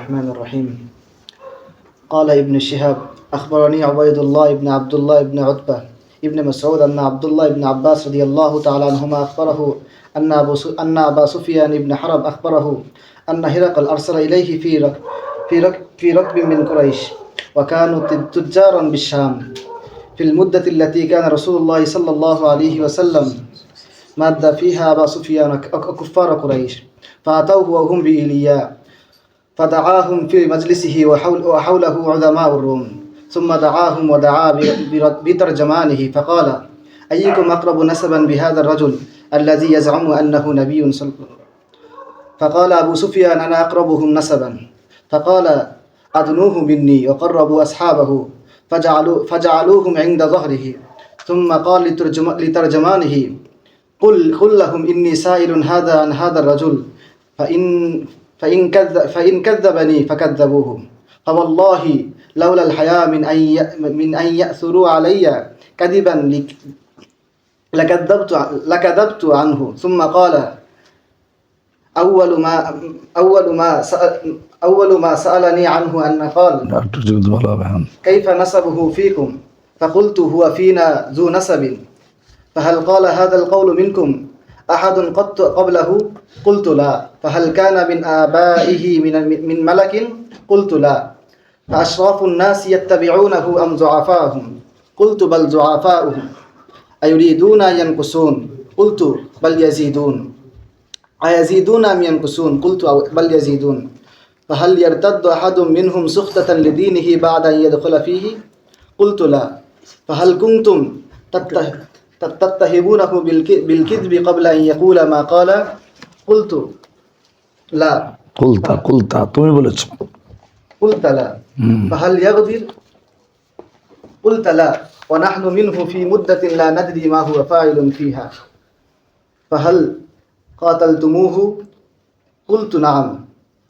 الرحمن الرحيم. قال ابن شهاب أخبرني عبيد الله بن عبد الله بن عتبة ابن مسعود أن عبد الله بن عباس رضي الله تعالى عنهما أخبره أن أبا سفيان بن حرب أخبره أن هرقل أرسل إليه في ركب من قريش، وكانوا تجارا بالشام، في المدة التي كان رسول الله صلى الله عليه وسلم ماد فيها أبا سفيان كفار قريش، فأتوه وهم بإيلياء، فدعاهم في مجلسه وحوله عظماء الروم، ثم دعاهم ودعا بترجمانه فقال: أيكم أقرب نسبا بهذا الرجل الذي يزعم أنه نبي فقال أبو سفيان: أنا أقربهم نسبا. فقال: أدنوه مني، وقربوا أصحابه فجعلوهم عند ظهره، ثم قال لترجمانه: قل لهم إني سائل هذا عن هذا الرجل، فإن كذبني فكذبوه، فوالله لولا الحياء من أن يأثروا علي كذبا لكذبت عنه. ثم قال: أول ما سألني عنه أن قال: كيف نسبه فيكم؟ فقلت: هو فينا ذو نسب. فهل قال هذا القول منكم أحد قبله؟ قلت: لا. فهل كان من آبائه من ملك؟ قلت: لا. فأشراف الناس يتبعونه أم ضعفاؤهم؟ قلت: بل ضعفاؤهم. أيريدون أن ينقصون؟ قلت: بل يزيدون. أيزيدون أم ينقصون؟ قلت: بل يزيدون. فهل يرتد أحد منهم سخطة لدينه بعد أن يدخل فيه؟ قلت: لا. فهل كنتم تتهمونه بالكذب قبل أن يقول ما قال؟ قلت: لا. قلت: لا. فهل يغدر؟ قلت: لا. ونحن منه في مدة لا ندري ما هو فاعل فيها. فهل قاتلتموه؟ قلت: نعم.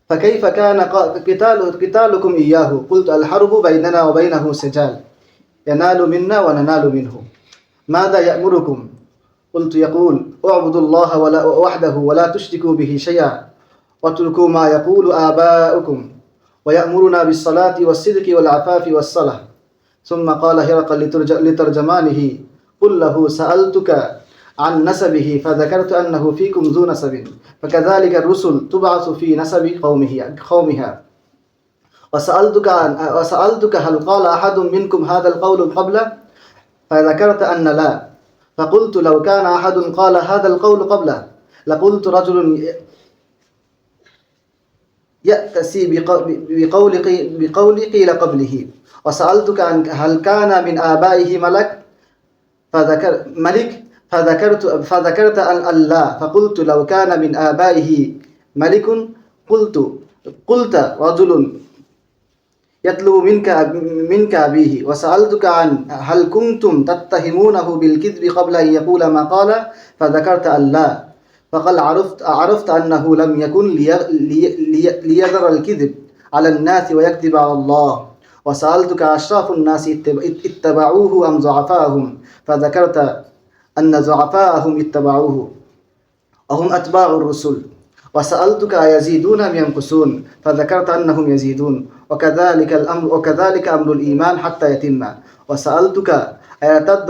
فكيف كان قتالكم إياه؟ قلت: الحرب بيننا وبينه سجال، ينال منا وننال منه. ماذا يأمركم؟ قلت: يقول: اعبدوا الله وحده ولا تشركوا به شيئا، واتركوا ما يقول آباؤكم، ويأمرنا بالصلاة والصدق والعفاف والصلاة. ثم قال هرقل لترجمانه: قل له سألتك عن نسبه فذكرت أنه فيكم ذو نسب، فكذلك الرسل تبعث في نسب قومها. وسألتك هل قال أحد منكم هذا القول قبله؟ فذكرت أن لا. فقلت: لو كان أحد قال هذا القول قبله لقلت رجل يأتسي بقول قيل قبله. وسألتك هل كان من آبائه فذكرت أن لا. فقلت: لو كان من آبائه ملك قلت رجل يطلب منك أبيه. وسألتك عن هل كنتم تتهمونه بالكذب قبل أن يقول ما قال؟ فذكرت أن لا. فقال: عرفت أنه لم يكن ليذر الكذب على الناس ويكذب على الله. وسألتك أشراف الناس اتبعوه أم ضعفاهم؟ فذكرت أن ضعفاهم اتبعوه وهم أتباع الرسل. وسألتك أيزيدون أم ينقصون؟ فذكرت أنهم يزيدون. وكذلك أمر الإيمان حتى يتم. وسألتك أيرتد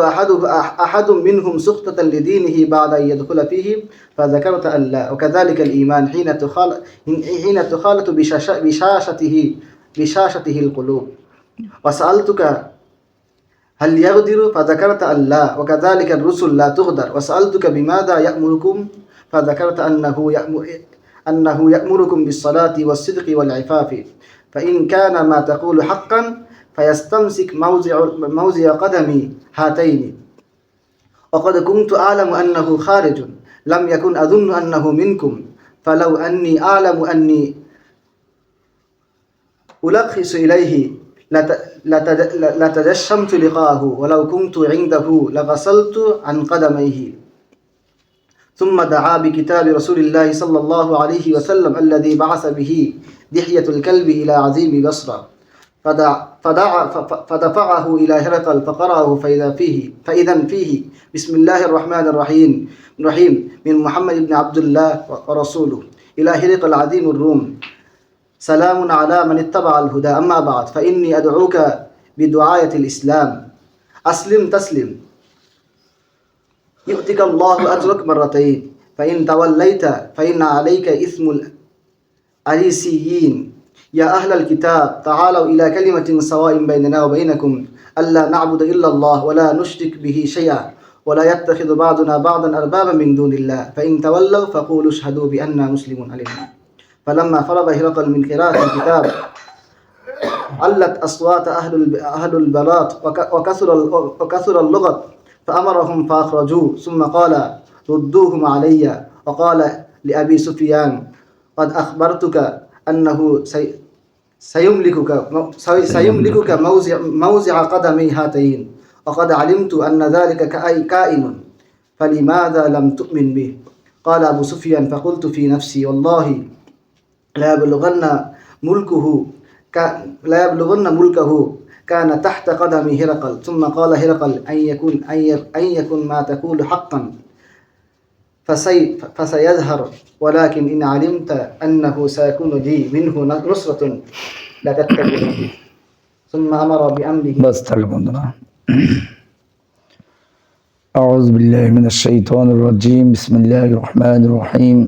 أحد منهم سخطة لدينه بعد أن يدخل فيه؟ فذكرت أن لا. وكذلك الإيمان حين تخالط بشاشته القلوب. وسألتك هل يغدر؟ فذكرت أن لا. وكذلك الرسل لا تغدر. وسألتك بماذا يأمركم؟ فذكرت أنه يأمركم بالصلاة والصدق والعفاف، فإن كان ما تقول حقا فيستمسك موضع قدمي هاتين. وقد كنت أعلم أنه خارج، لم يكن أظن أنه منكم، فلو أني أعلم أني ألخص إليه لتجشمت لقاءه، ولو كنت عنده لغسلت عن قدميه. ثم دعا بكتاب رسول الله صلى الله عليه وسلم الذي بعث به دحية الكلب إلى عظيم بصرة، فدفعه إلى هرقل فقرأه فإذا فيه: بسم الله الرحمن الرحيم من محمد بن عبد الله ورسوله إلى هرقل عظيم الروم، سلام على من اتبع الهدى أما بعد فإني أدعوك بدعاية الإسلام أسلم تسلم يؤتك الله أجرك مرتين فإن توليت فإن عليك إثم الأريسيين يا أهل الكتاب تعالوا إلى كلمة سواء بيننا وبينكم ألا نعبد إلا الله ولا نشرك به شيئا ولا يتخذ بعضنا بعضا أربابا من دون الله فإن تولوا فقولوا اشهدوا بأننا مسلمون علينا. فلما فرغ هرقل من قراءة الكتاب علت أصوات أهل البلاط وكثر اللغط فأمرهم فأخرجوه ثم قال ردوهم علي. وقال لأبي سفيان قد أخبرتك أنه سيملكك موزع قدمي هاتين وقد علمت أن ذلك كائن فلماذا لم تؤمن به؟ قال أبو سفيان فقلت في نفسي والله لا يبلغن ملكه كان تحت قدم هرقل. ثم قال هرقل أن يكن ما تقول حقا فسيظهر ولكن إن علمت أنه سيكون لي منه نصرة لا تتبعني. ثم أمر بأمره. بس تلقنا. أعوذ بالله من الشيطان الرجيم. بسم الله الرحمن الرحيم.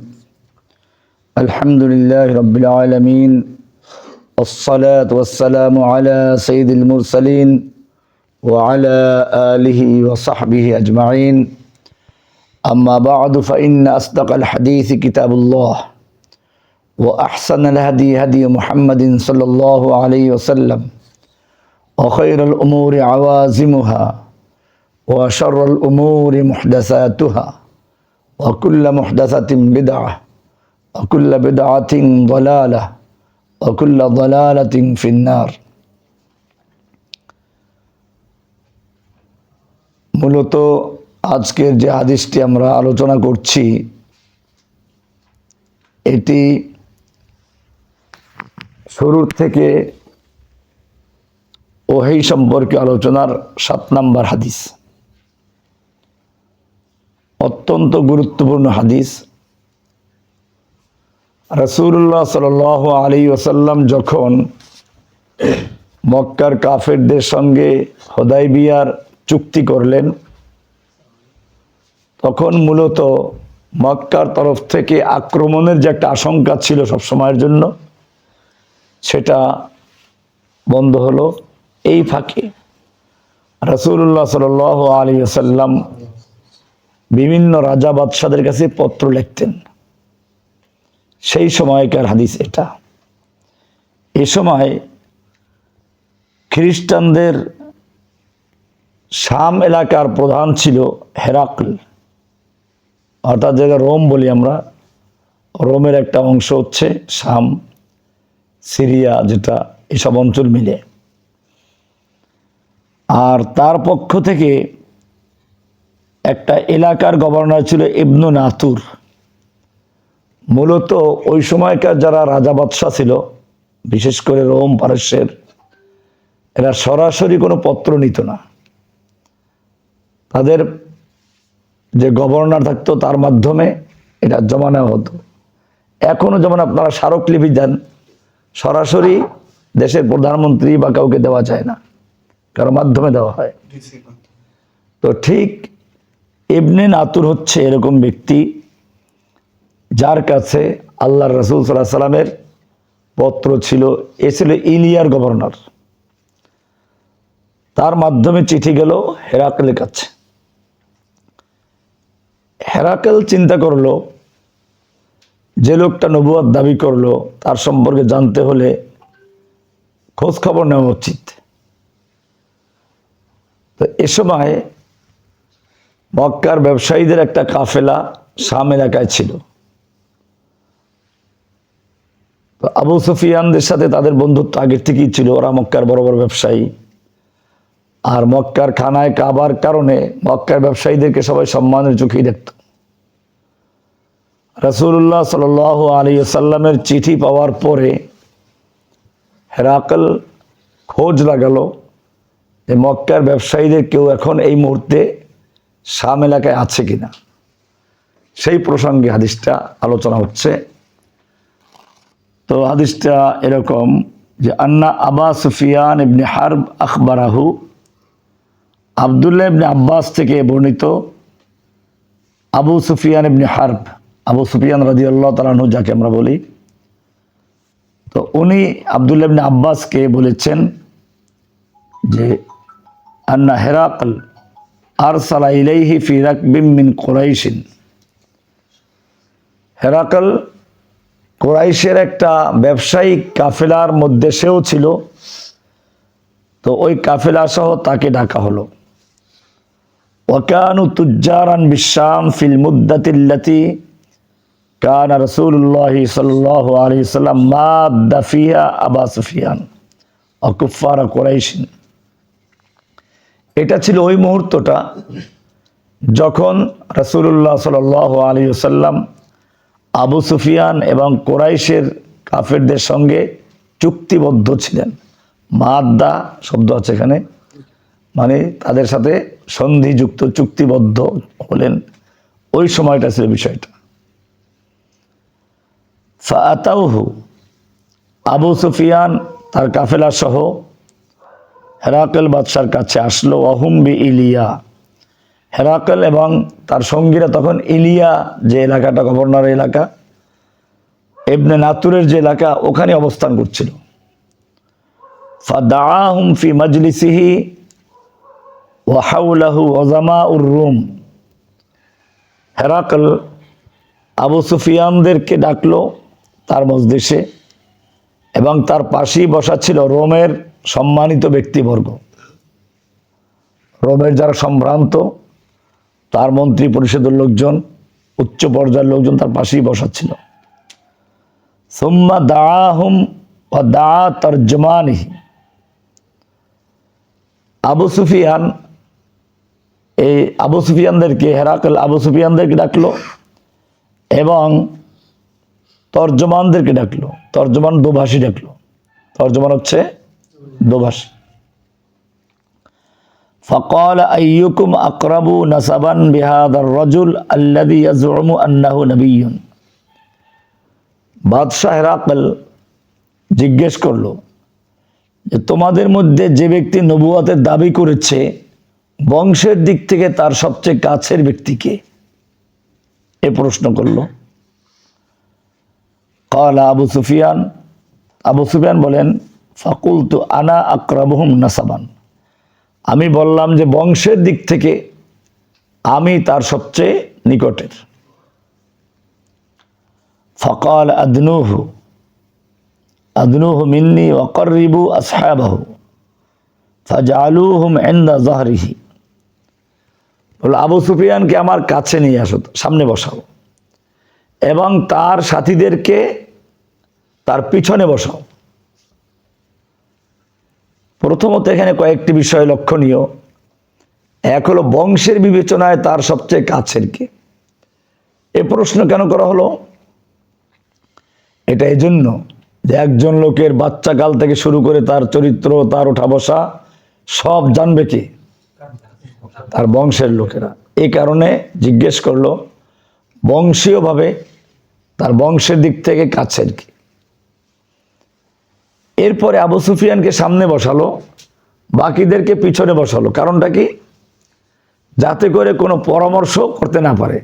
الحمد لله رب العالمين. الصلاة والسلام على سيد المرسلين وعلى آله وصحبه أجمعين. أما بعد فإن أصدق الحديث كتاب الله وأحسن الهدي هدي محمد صلى الله عليه وسلم وخير الأمور عوازمها وشر الأمور محدثاتها وكل محدثة بدعة وكل بدعة ضلالة وكل ضلالة في النار. মূলত আজকের যে হাদিসটি আমরা আলোচনা করছি এটি শুরু থেকে ওহী সম্পর্কে আলোচনার 7 নম্বর হাদিস। অত্যন্ত গুরুত্বপূর্ণ হাদিস। রাসূলুল্লাহ সাল্লাল্লাহু আলাইহি ওয়াসাল্লাম যখন মক্কার কাফেরদের সঙ্গে হুদায়বিয়ার চুক্তি করলেন তখন মূলত মক্কার তরফ থেকে আক্রমণের যে একটা আশঙ্কা ছিল সব সময়ের জন্য সেটা বন্ধ হলো। এই ফাঁকে রাসূলুল্লাহ সাল্লাল্লাহু আলাইহি ওয়াসাল্লাম বিভিন্ন রাজা বাদশাদের কাছে পত্র লিখতেন। সেই সময়কার হাদিস এটা। এ সময় খ্রিস্টানদের শাম এলাকার প্রধান ছিল হেরাকল, অর্থাৎ যেটা রোম বলি আমরা, রোমের একটা অংশ হচ্ছে শাম, সিরিয়া, যেটা এসব অঞ্চল মিলে। আর তার পক্ষ থেকে একটা এলাকার গভর্নর ছিল ইবনু নাতুর। মূলত ওই সময়কার যারা রাজা বাদশাহ ছিল, বিশেষ করে রোম পারস্যের, এরা সরাসরি কোনো পত্র নিত না। তাদের যে গভর্নর থাকতো তার মাধ্যমে এটা জমা নেওয়া হতো। এখনও যেমন আপনারা স্মারকলিপি দেন, সরাসরি দেশের প্রধানমন্ত্রী বা কাউকে দেওয়া যায় না, কারো মাধ্যমে দেওয়া হয়। তো ঠিক ইবনে নাতুর হচ্ছে এরকম ব্যক্তি যার কাছে আল্লাহর রাসূল সাল্লাল্লাহু আলাইহি সাল্লামের পত্র ছিল। এ ছিল ইলিয়ার গভর্নর। তার মাধ্যমে চিঠি গেল হেরাকলের কাছে। হেরাকল চিন্তা করলো যে লোকটা নবুয়ত দাবি করলো তার সম্পর্কে জানতে হলে খোঁজ খবর নেওয়া উচিত। তো এ সময় মক্কার ব্যবসায়ীদের একটা কাফেলা শাম এলাকায় ছিল। তো আবু সুফিয়ানদের সাথে তাদের বন্ধুত্ব আগের থেকেই ছিল। ওরা মক্কার বড় বড় ব্যবসায়ী, আর মক্কার খানায় কাবার কারণে মক্কার ব্যবসায়ীদেরকে সবাই সম্মানের চোখেই দেখত। রাসূলুল্লাহ সাল্লাল্লাহু আলাইহি ওয়াসাল্লামের চিঠি পাওয়ার পরে হেরাকল খোঁজ লাগালো যে মক্কার ব্যবসায়ীদের কেউ এখন এই মুহূর্তে শাম এলাকায় আছে কিনা। সেই প্রসঙ্গে হাদিসটা আলোচনা হচ্ছে। তো হাদিসটা এরকম যে আন্না আবা সুফিয়ান ইবনে হারব আখবরাহু, আব্দুল্লাহ ইবনে আব্বাস থেকে বর্ণিত, আবু সুফিয়ান ইবনে হারব, আবু সুফিয়ান রাদিয়াল্লাহু তাআলা আনহু যাকে আমরা বলি, তো উনি আব্দুল্লাহ ইবনে আব্বাসকে বলেছেন যে আন্না হেরাকল আরসালা ইলাইহি ফি রাকবিম মিন কুরাইশিন, হেরাকল কুরাইশের একটা ব্যবসায়িক কাফেলার মধ্যে সেও ছিল, তো ওই কাফেলা সহ তাকে ডাকা হলো। ওয়াকানু তুজ্জারান বিশাম ফিল মুদ্দাতিল্লাতি কানা রাসূলুল্লাহ সাল্লাল্লাহু আলাইহি ওয়াসাল্লাম মাদ্দা ফিহা আবা সুফিয়ান ওয়া কুফার কুরাইশ। এটা ছিল ওই মুহূর্তটা যখন রাসূলুল্লাহ সাল্লাল্লাহু আলাইহি ওয়াসাল্লাম আবু সুফিয়ান এবং কুরাইশের কাফেরদের সঙ্গে চুক্তিবদ্ধ ছিলেন। মাদ্দা শব্দ আছে এখানে, মানে তাদের সাথে সন্ধিযুক্ত, চুক্তিবদ্ধ হলেন, ওই সময়টা ছিল বিষয়টা। ফাআতাউহু, আবু সুফিয়ান তার কাফেলা সহ হেরাকল বাদশার কাছে আসলো। ওয়াহুম বি ইলিয়া, হেরাকল এবং তার সঙ্গীরা তখন ইলিয়া যে এলাকাটা, গভর্নর এলাকা, ইবনে নাতুরের যে এলাকা, ওখানে অবস্থান করছিল। ফাদাআহুম ফি মাজলিসিহি ওয়া হাওলাহু উযামাউর রুম, হেরাকল আবু সুফিয়ানদেরকে ডাকলো তার মজলিসে, এবং তার পাশেই বসা ছিল রোমের সম্মানিত ব্যক্তিবর্গ, রোমের যারা সম্ভ্রান্ত, তার মন্ত্রী পরিষদের লোকজন, উচ্চ পর্যায়ের লোকজন তার পাশেই বসা ছিল। সুম্মা দাআহুম ওয়া দাআ তারজমানিহি, আবু সুফিয়ান এই আবু সুফিয়ানদেরকে, হেরাকল আবু সুফিয়ানদেরকে ডাকলো এবং তর্জমানদেরকে ডাকলো। তর্জমান দোভাষী ডাকলো, তর্জমান হচ্ছে দোভাষী। ফাকাল আইয়ুকুম আকরাবু নাসাবান বিহাদার রাজুল আল্লাযী ইয়াজউমু আন্নাহু নবিয়্যুন, বাদশাহ হেরাকল জিজ্ঞেস করলো যে তোমাদের মধ্যে যে ব্যক্তি নবুয়তের দাবি করেছে, বংশের দিক থেকে তার সবচেয়ে কাছের ব্যক্তিকে, এ প্রশ্ন করলো। ক্বালা আবু সুফিয়ান, আবু সুফিয়ান বলেন ফাকুলতু আনা আকরাবুহুম নাসাবান, আমি বললাম যে বংশের দিক থেকে আমি তার সবচেয়ে নিকটের। ফাকাল আদনুহু আদনুহু মিন্নি ওয়া কাররিবু আসহাবাহু ফাজআলুহুম ইনদা যাহরিহি, বলে আবু সুফিয়ানকে আমার কাছে নিয়ে আসো, সামনে বসাও, এবং তার সাথীদেরকে তার পিছনে বসাও। প্রথমত এখানে কয়েকটি বিষয় লক্ষণীয়। এক হলো বংশের বিবেচনায় তার সবচেয়ে কাছের কে। এ প্রশ্ন কেন করা হলো? এটা এই জন্য যে একজন লোকের বাচ্চাকাল থেকে শুরু করে তার চরিত্র, তার ওঠা বসা সব জানবে কি? তার বংশের লোকেরা। এই কারণে জিজ্ঞেস করলো বংশীয়ভাবে তার বংশের দিক থেকে কাছের কি। এরপরে আবু সুফিয়ানকে সামনে বসালো, বাকিদেরকে পিছনে বসালো। কারণটা কি? যাতে করে কোনো পরামর্শ করতে না পারে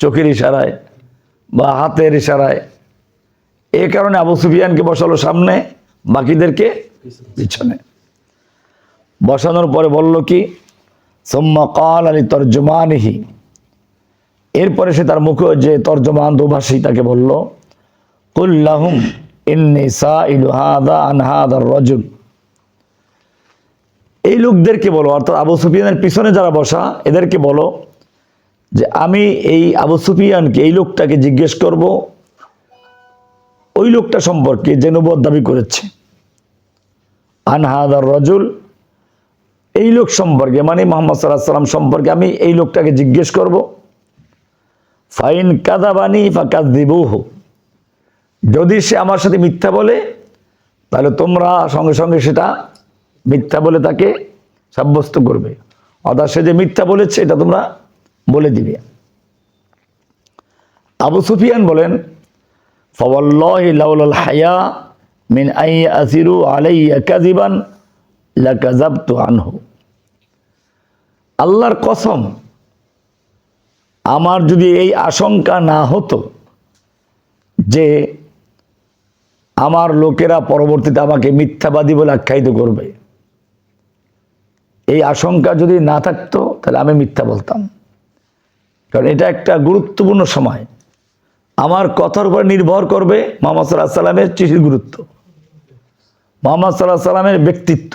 চোখের ইশারায় বা হাতের ইশারায়। এই কারণে আবু সুফিয়ানকে বসালো সামনে, বাকিদেরকে পিছনে। বসানোর পরে বলল কি, সুম্মা ক্বালা লিতারজুমানিহি, এরপরে সে তার মুখে যে তর্জমান দোভাষী তাকে বলল, কুল লাহুম ইন্নী সাইলু হাযা আন হাযার রাজুল, এই লোকদেরকে বলো, অর্থাৎ আবু সুফিয়ানের পিছনে যারা বসা এদেরকে বলো যে আমি এই আবু সুফিয়ানকে, এই লোকটাকে জিজ্ঞেস করব ওই লোকটা সম্পর্কে যে নবুয়ত দাবি করেছে। আন হাযার রাজুল, এই লোক সম্পর্কে, মানে মুহাম্মদ সাল্লাল্লাহু আলাইহি ওয়াসাল্লাম সম্পর্কে আমি এই লোকটাকে জিজ্ঞেস করব। ফাইন কাযাবানি ফাকাযযিবুহু, যদি সে আমার সাথে মিথ্যা বলে তাহলে তোমরা সঙ্গে সঙ্গে সেটা মিথ্যা বলে তাকে সাব্যস্ত করবে, অর্থাৎ সে যে মিথ্যা বলেছে এটা তোমরা বলে দিবে। আবু সুফিয়ান বলেন ফাওয়াল্লাহি লাউলাল হায়া মিন আন ইয়াসিরু আলাইয়া কাযিবান লাকাযাবতু আনহু। আল্লাহর কসম, আমার যদি এই আশঙ্কা না হতো যে আমার লোকেরা পরবর্তীতে আমাকে মিথ্যাবাদী বলে আখ্যায়িত করবে, এই আশঙ্কা যদি না থাকতো তাহলে আমি মিথ্যা বলতাম। কারণ এটা একটা গুরুত্বপূর্ণ সময়, আমার কথার উপর নির্ভর করবে মুহাম্মদ সাল্লাল্লাহু আলাইহি সাল্লামের চিঠির গুরুত্ব, মুহাম্মদ সাল্লাল্লাহু আলাইহি সাল্লামের ব্যক্তিত্ব।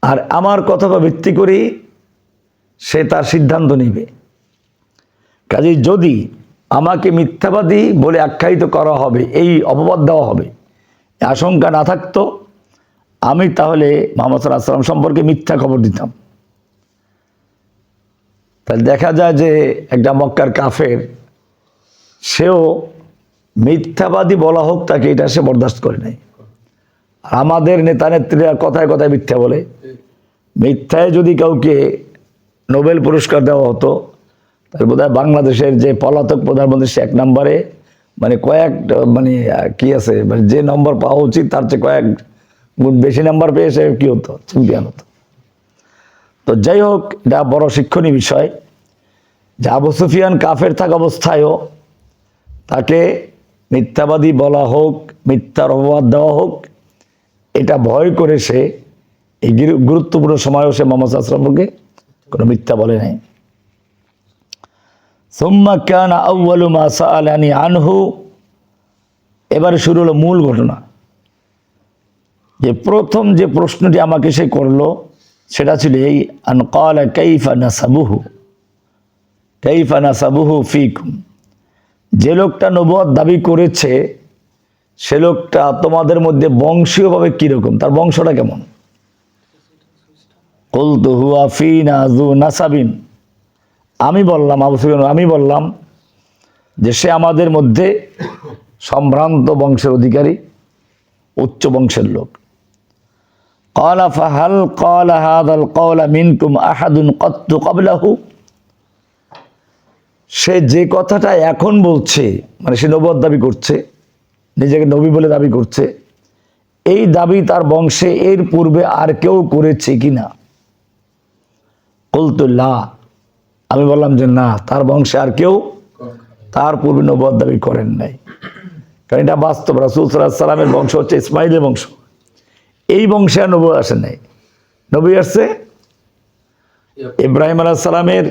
আর আমার কথা ভিত্তি করেই সে তার সিদ্ধান্ত নেবে। কাজেই যদি আমাকে মিথ্যাবাদী বলে আখ্যায়িত করা হবে, এই অপবাদ দেওয়া হবে, আশঙ্কা না থাকতো, আমি তাহলে মুহাম্মদ সাল্লাল্লাহু আলাইহি সাল্লাম সম্পর্কে মিথ্যা খবর দিতাম। তাহলে দেখা যায় যে একটা মক্কার কাফের, সেও মিথ্যাবাদী বলা হোক তাকে, এটা সে বরদাস্ত করে নাই। আর আমাদের নেতা নেত্রীরা কথায় কথায় মিথ্যা বলে। মিথ্যায় যদি কাউকে নোবেল পুরস্কার দেওয়া হতো তাহলে বোধহয় বাংলাদেশের যে পলাতক প্রধানমন্ত্রী সে 1 নম্বরে, মানে কয়েক মানে কি আছে, মানে যে নম্বর পাওয়া উচিত তার চেয়ে কয়েক গুণ বেশি নাম্বার পেয়ে সে কি হতো, চ্যাম্পিয়ন হতো। তো যাই হোক, এটা বড় শিক্ষণীয় বিষয় যে আবু সুফিয়ান কাফের থাকা অবস্থায়ও তাকে মিথ্যাবাদী বলা হোক, মিথ্যার অপবাদ দেওয়া হোক, এটা ভয় করে সে এই গুরুত্বপূর্ণ সময়ও সে মুহাম্মদ সাল্লাল্লাহু আলাইহি ওয়াসাল্লামকে কোনো মিথ্যা বলে নাই। সুম্মা কানা আউয়ালু মা সাআলানি আনহু, এবারে শুরু হলো মূল ঘটনা। যে প্রথম যে প্রশ্নটি আমাকে সে করলো সেটা ছিল এই, আন ক্বালা কাইফা নাসাবুহু ফীকুম, যে লোকটা নবুয়ত দাবি করেছে সে লোকটা তোমাদের মধ্যে বংশীয়ভাবে কীরকম, তার বংশটা কেমন? কুলতু হুয়া ফীনা যু নাসাবিন, আমি বললাম, আবু সুফিয়ান আমি বললাম যে সে আমাদের মধ্যে সম্ভ্রান্ত বংশের অধিকারী, উচ্চ বংশের লোক। ক্বালা ফাহাল ক্বালা হাযাল ক্বাওলা মিনকুম আহাদুন ক্বাত্তু ক্বাবলাহু, সে যে কথাটা এখন বলছে, মানে সে নবুয়ত দাবি করছে, নিজেকে নবী বলে দাবি করছে, এই দাবি তার বংশে এর পূর্বে আর কেউ করেছে কিনা? কুলতু লা, আমি বললাম যে না, তার বংশে আর কেউ তার পূর্বে নবুয়ত দাবি করেন নাই। কারণ এটা বাস্তব, রাসূল সাল্লাল্লাহু আলাইহি সাল্লামের বংশ হচ্ছে ইসমাইলের বংশ, এই বংশে আর নবী আসেন নাই। নবী আসছে ইব্রাহিম আলাইহিস সালামের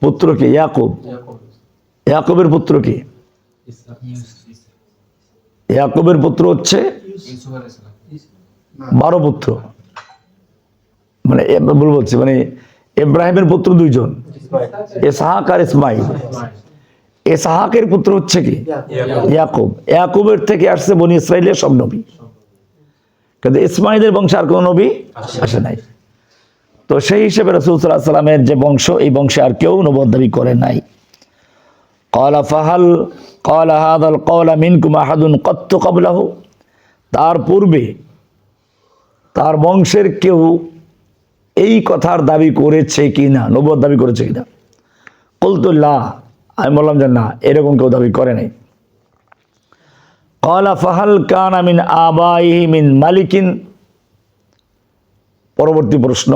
পুত্র কে? ইয়াকুব। ইয়াকুবের পুত্র কে? ইয়াকুবের পুত্র হচ্ছে 12 পুত্র, মানে ভুল বলছি, মানে ইব্রাহিমের পুত্র 2 জন, ইসহাক আর ইসমাইল। ইসহাকের পুত্র হচ্ছে কি? ইয়াকুব। ইয়াকুবের থেকে আসছে বনি ইসরাইলের সব নবী, কিন্তু ইসমাইলের বংশে আর কোনো নবী আসে নাই। তো সেই হিসেবে রাসূল সাল্লাল্লাহু আলাইহি সাল্লামের যে বংশ, এই বংশে আর কেউ নবুয়ত দাবি করে নাই। ক্বালা ফাহাল ক্বালা হাযাল ক্বাওলা মিনকুম আহাদুন ক্বাত্তু ক্বাবলাহু, তার পূর্বে তার বংশের কেউ এই কথার দাবি করেছে কিনা, নবুয়ত দাবি করেছে কিনা? কুলতু লা, আমি বললাম যে না, এরকম কেউ দাবি করে নাই। ক্বালা ফাহাল কানা মিন আবাইহি মিন মালিকিন, পরবর্তী প্রশ্ন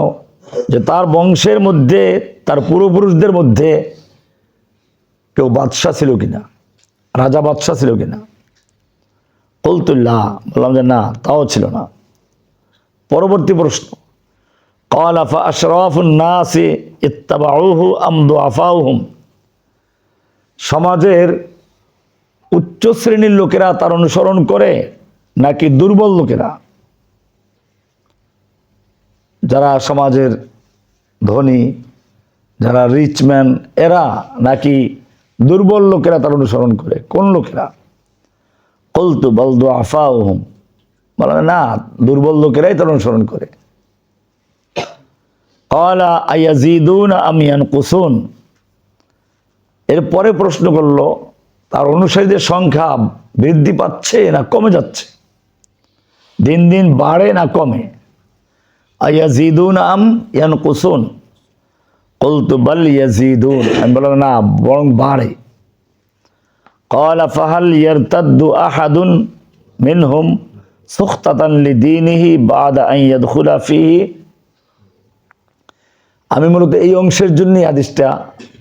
যে তার বংশের মধ্যে, তার পূর্বপুরুষদের মধ্যে কেউ বাদশাহ ছিল কিনা, রাজা বাদশাহ ছিল কিনা? কুলতু লা, বললাম যে না, তাও ছিল না। পরবর্তী প্রশ্ন, ক্বালা ফা আশরাফুন নাসি ইত্তাবাউহু আম দুআফাউহুম, সমাজের উচ্চ শ্রেণীর লোকেরা তার অনুসরণ করে নাকি দুর্বল লোকেরা? যারা সমাজের ধনী, যারা রিচম্যান, এরা নাকি দুর্বল লোকেরা তার অনুসরণ করে? কোন লোকেরা? কুলতু বাল দুআফাউহুম, বলে না, দুর্বল লোকেরাই তার অনুসরণ করে। ক্বালা আয়াজিদুনা আম ইয়ানকুসুন, এরপরে প্রশ্ন করলো তার অনুসারীদের সংখ্যা বৃদ্ধি পাচ্ছে না কমে যাচ্ছে, দিন দিন বাড়ে না কমে? আয়াজিদুনা আম ইয়ানকুসুন, কুলতু বাল ইয়াজিদুন, আমি বললাম না, বরং বাড়ে। قال فهل يرتد أحد منهم سخطة لدينه بعد أن يدخل فيه। আমি মূলত এই অংশের জন্য হাদিসটা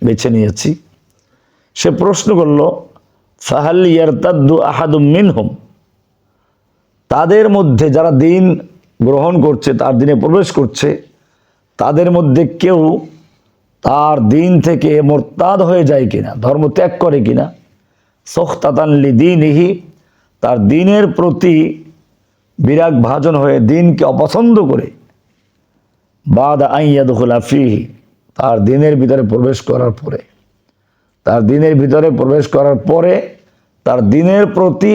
বেছে নিয়েছি। সে প্রশ্ন করল ফাহাল ইয়ারতাদ্দু আহাদুম মিনহুম, তাদের মধ্যে যারা দিন গ্রহণ করছে, তার দিনে প্রবেশ করছে, তাদের মধ্যে কেউ তার দিন থেকে মোরতাদ হয়ে যায় কিনা, ধর্ম ত্যাগ করে কিনা, সখতাতান লিদীনিহি, তার দিনের প্রতি বিরাগ ভাজন হয়ে দিনকে অপছন্দ করে, বাদা আন ইয়াদখুলা ফীহি, তার দিনের ভিতরে প্রবেশ করার পরে, তার দিনের ভিতরে প্রবেশ করার পরে তার দিনের প্রতি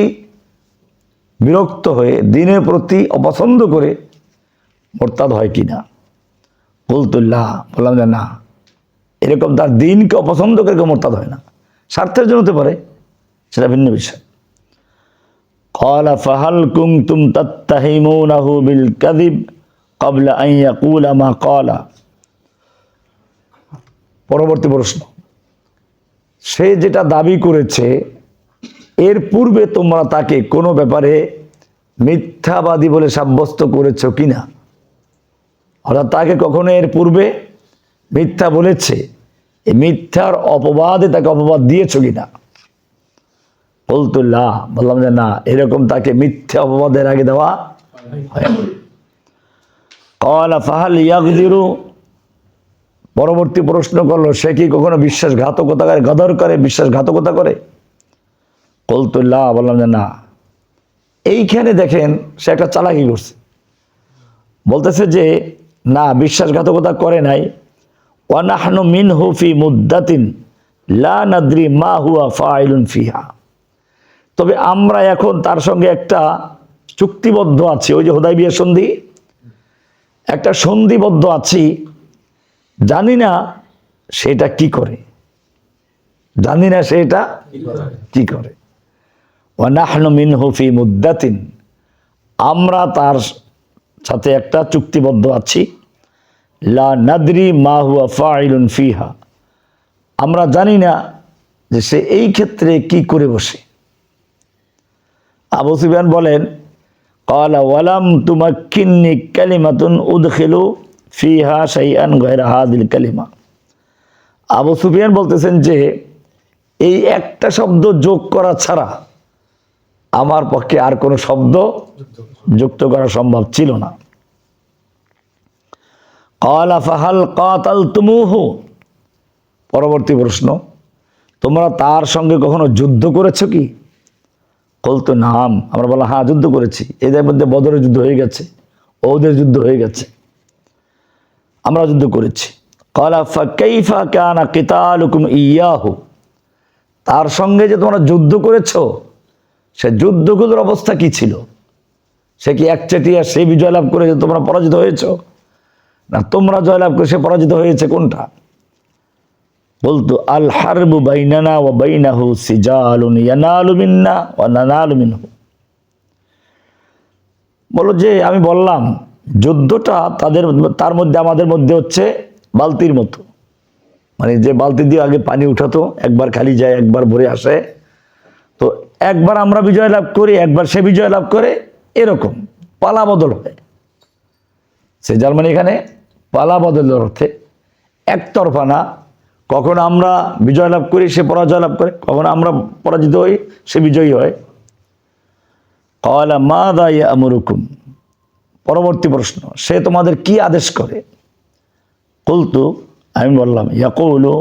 বিরক্ত হয়ে দিনের প্রতি অপছন্দ করে মোরতাদ হয় কিনা। কুলতুল্লাহ, বললাম যে না, এরকম তার দিনকে অপছন্দ করে কেউ মোরতাদ হয় না, স্বার্থের জন্য হতে পারে, সেটা ভিন্ন বিষয়। قال فهل كنتم تتهمونه بالكذب قبل أن يقول ما قال। পরবর্তী প্রশ্ন, সে যেটা দাবি করেছে এর পূর্বে তোমরা তাকে কোনো ব্যাপারে মিথ্যাবাদী বলে সাব্যস্ত করেছো কিনা, অর্থাৎ তাকে কখনো এর পূর্বে মিথ্যা বলেছে, এই মিথ্যার অপবাদে তাকে অপবাদ দিয়েছো কিনা। বলতুল্লাহ, বললাম যে না, এরকম তাকে মিথ্যা অপবাদের আগে দেওয়া হয়। ক্বালা ফাহাল ইয়াগদিরু, পরবর্তী প্রশ্ন করলো সে কি কখনো বিশ্বাসঘাতকতা করে, গদর করে, বিশ্বাসঘাতকতা করে। কুলতুল্লাহ, বললাম যে না। এইখানে দেখেন সে একটা চালাকি করছে, বলতেছে যে না, বিশ্বাসঘাতকতা করে নাই। ওয়া নাহনু মিনহু ফি মুদ্দাতিন লা নাদরি মা হুয়া ফাইলুন ফিহা, তবে আমরা এখন তার সঙ্গে একটা চুক্তিবদ্ধ আছি, ওই যে হুদায়বিয়া সন্ধি, একটা সন্ধিবদ্ধ আছি, জানি না সেটা কি করে, জানি না সেটা কি করে। ওয়া নাহনু মিনহু ফি মুদ্দাতিন, আমরা তার সাথে একটা চুক্তিবদ্ধ আছি, লা নাদরি মা হুয়া ফাইলুন ফিহা, আমরা জানি না যে সে এই ক্ষেত্রে কি করে বসে। আবু সুফিয়ান বলেন ক্বালা ওয়ালাম তুমাক্কিন্নি কালিমাতুন উদখিলু ফিহা শাইআন গায়রা হাযিল কালিমা। আবু সুফিয়ান বলতেছেন যে এই একটা শব্দ যোগ করা ছাড়া আমার পক্ষে আর কোনো শব্দ যুক্ত করা সম্ভব ছিল না। ক্বালা ফাহাল কাতালতুমুহু, পরবর্তী প্রশ্ন, তোমরা তার সঙ্গে কখনো যুদ্ধ করেছো কি। কুলতু নাম, আমরা বললাম হ্যাঁ, যুদ্ধ করেছি, এদের মধ্যে বদরের যুদ্ধ হয়ে গেছে, ওদের যুদ্ধ হয়ে গেছে, আমরা যুদ্ধ করেছি। ক্বালা ফাকাইফা কানা কিতালুকুম ইয়াহু, তার সঙ্গে যে তোমরা যুদ্ধ করেছো সে যুদ্ধগুলোর অবস্থা কি ছিল, সে কি একচেটিয়া সে বিজয় লাভ করেছে, তোমরা পরাজিত হয়েছো, না তোমরা জয়লাভ করে সে পরাজিত হয়েছে, কোনটা। বলতো আল হারবু বাইনানা ওয়া বাইনাহু সিজালুন ইয়ানালু মিন্না ওয়া নানালু মিনহু, বলো যে আমি বললাম যুদ্ধটা তার মধ্যে আমাদের মধ্যে হচ্ছে বালতির মতো, মানে যে বালতি দিয়ে আগে পানি উঠাতো, একবার খালি যায় একবার ভরে আসে, তো একবার আমরা বিজয় লাভ করি, একবার সে বিজয় লাভ করে, এরকম পালা বদল হয়। সে জার্মানি এখানে পালা বদলের অর্থে একতরফা না, কখনো আমরা বিজয় লাভ করি সে পরাজয় লাভ করে, কখনো আমরা পরাজিত হই সে বিজয়ী হয়। ক্বালা মাযা ইয়া'মুরুকুম, পরবর্তী প্রশ্ন, সে তোমাদের কি আদেশ করে। কুলতু, আমি বললাম, ইয়াকুলু,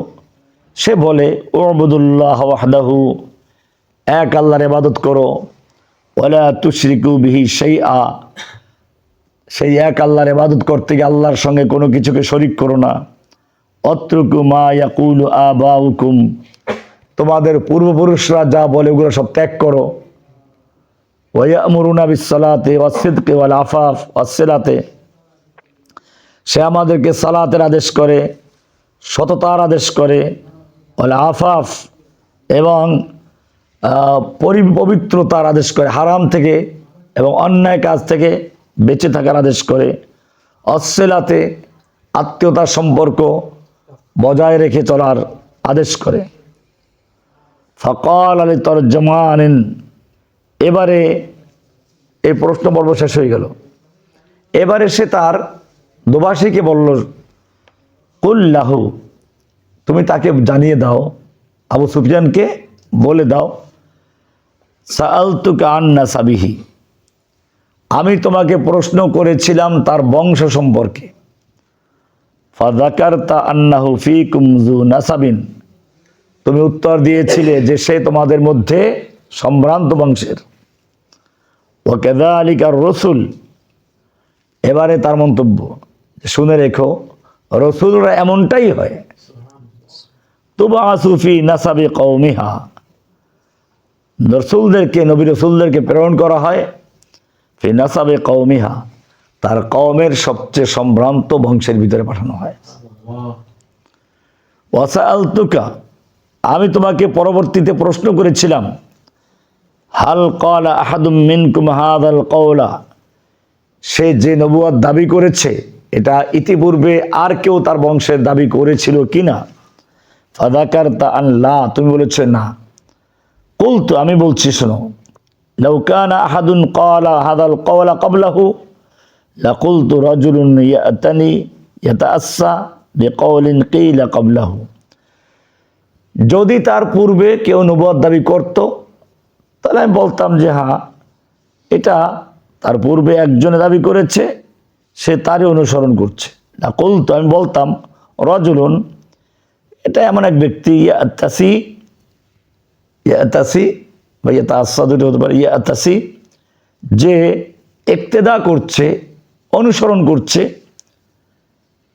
সে বলে উ'বুদুল্লাহ ওয়াহদাহু, এক আল্লাহর ইবাদত করো, ওয়ালা তুশরিকু বিহি শাইআ, সেই এক আল্লাহর ইবাদত করতে গিয়ে আল্লাহর সঙ্গে কোনো কিছুকে শরীক করো না। অত্রুকু মা ইয়াকুলু আবাউকুম, তোমাদের পূর্বপুরুষরা যা বলে ওগুলো সব ত্যাগ করো। ওয়া ইয়া'মুরুনা বিস-সালাতি ওয়াস-সিদকি ওয়াল আফাফ ওয়াস-সিলাতি, সে আমাদেরকে সালাতের আদেশ করে, সততার আদেশ করে, ওয়াল আফাফ, এবং পবিত্রতার আদেশ করে, হারাম থেকে এবং অন্যায় কাজ থেকে বেঁচে থাকার আদেশ করে, ওয়াস-সিলাতি, আত্মীয়তার সম্পর্ক বজায় রেখে চলার আদেশ করে। ফাকাল আলী তরজমানিন, এবারে এই প্রশ্ন পর্ব শেষ হয়ে গেল। এবারে সে তার দোভাষীকে বলল, কুল্লাহু, তুমি তাকে জানিয়ে দাও, আবু সুফিয়ানকে বলে দাও, সাআলতুকা আন নাসাবিহি, আমি তোমাকে প্রশ্ন করেছিলাম তার বংশ সম্পর্কে। ফাযাকারতা আন্নাহু ফীকুম যু নাসাবিন, তুমি উত্তর দিয়েছিলে যে সে তোমাদের মধ্যে সম্ভ্রান্ত বংশের। ওয়া কাযালিকা রাসূল, এবারে তার মন্তব্য, শুনে রেখো রাসূলরা এমনটাই হয়। তুবআসু ফী নাসাবি কওমিহা, রাসূলদেরকে, নবী রাসূলদেরকে প্রেরণ করা হয় ফি নাসাবি কওমিহা, তার কওমের সবচেয়ে সম্ভ্রান্ত বংশের ভিতরে পাঠানো হয়। ওয়াসাআলতুকা, আমি তোমাকে পরবর্তীতে প্রশ্ন করেছিলাম, হাল ক্বালা আহাদুম মিনকুম হাযাল কওলা, সে যে নবুয়ত দাবি করেছে এটা ইতিপূর্বে আর কেউ তার বংশের দাবি করেছিল কিনা। ফাযাকারতা আন লা, তুমি বলেছো না। কুলতু, আমি বলছি শোনো, লাউ কানা আহাদুন ক্বালা হাযাল কওলা ক্বাবলাহু লাকুলতু রাজুলুন ইয়াতানি ইয়াতাআসসা বিকওলিন কিলা ক্বাবলাহু, যদি তার পূর্বে কেউ নবুয়ত দাবি করত তাহলে আমি বলতাম যে হ্যাঁ, এটা তার পূর্বে একজনে দাবি করেছে, সে তারই অনুসরণ করছে। লাকুলতু, আমি বলতাম, রাজুলুন, এটা এমন এক ব্যক্তি, ইয়াতাসি বা ইয়াতাআসসা দুটো হতে পারে, ইয়াতাসি, যে ইক্তেদা করছে, অনুসরণ করছে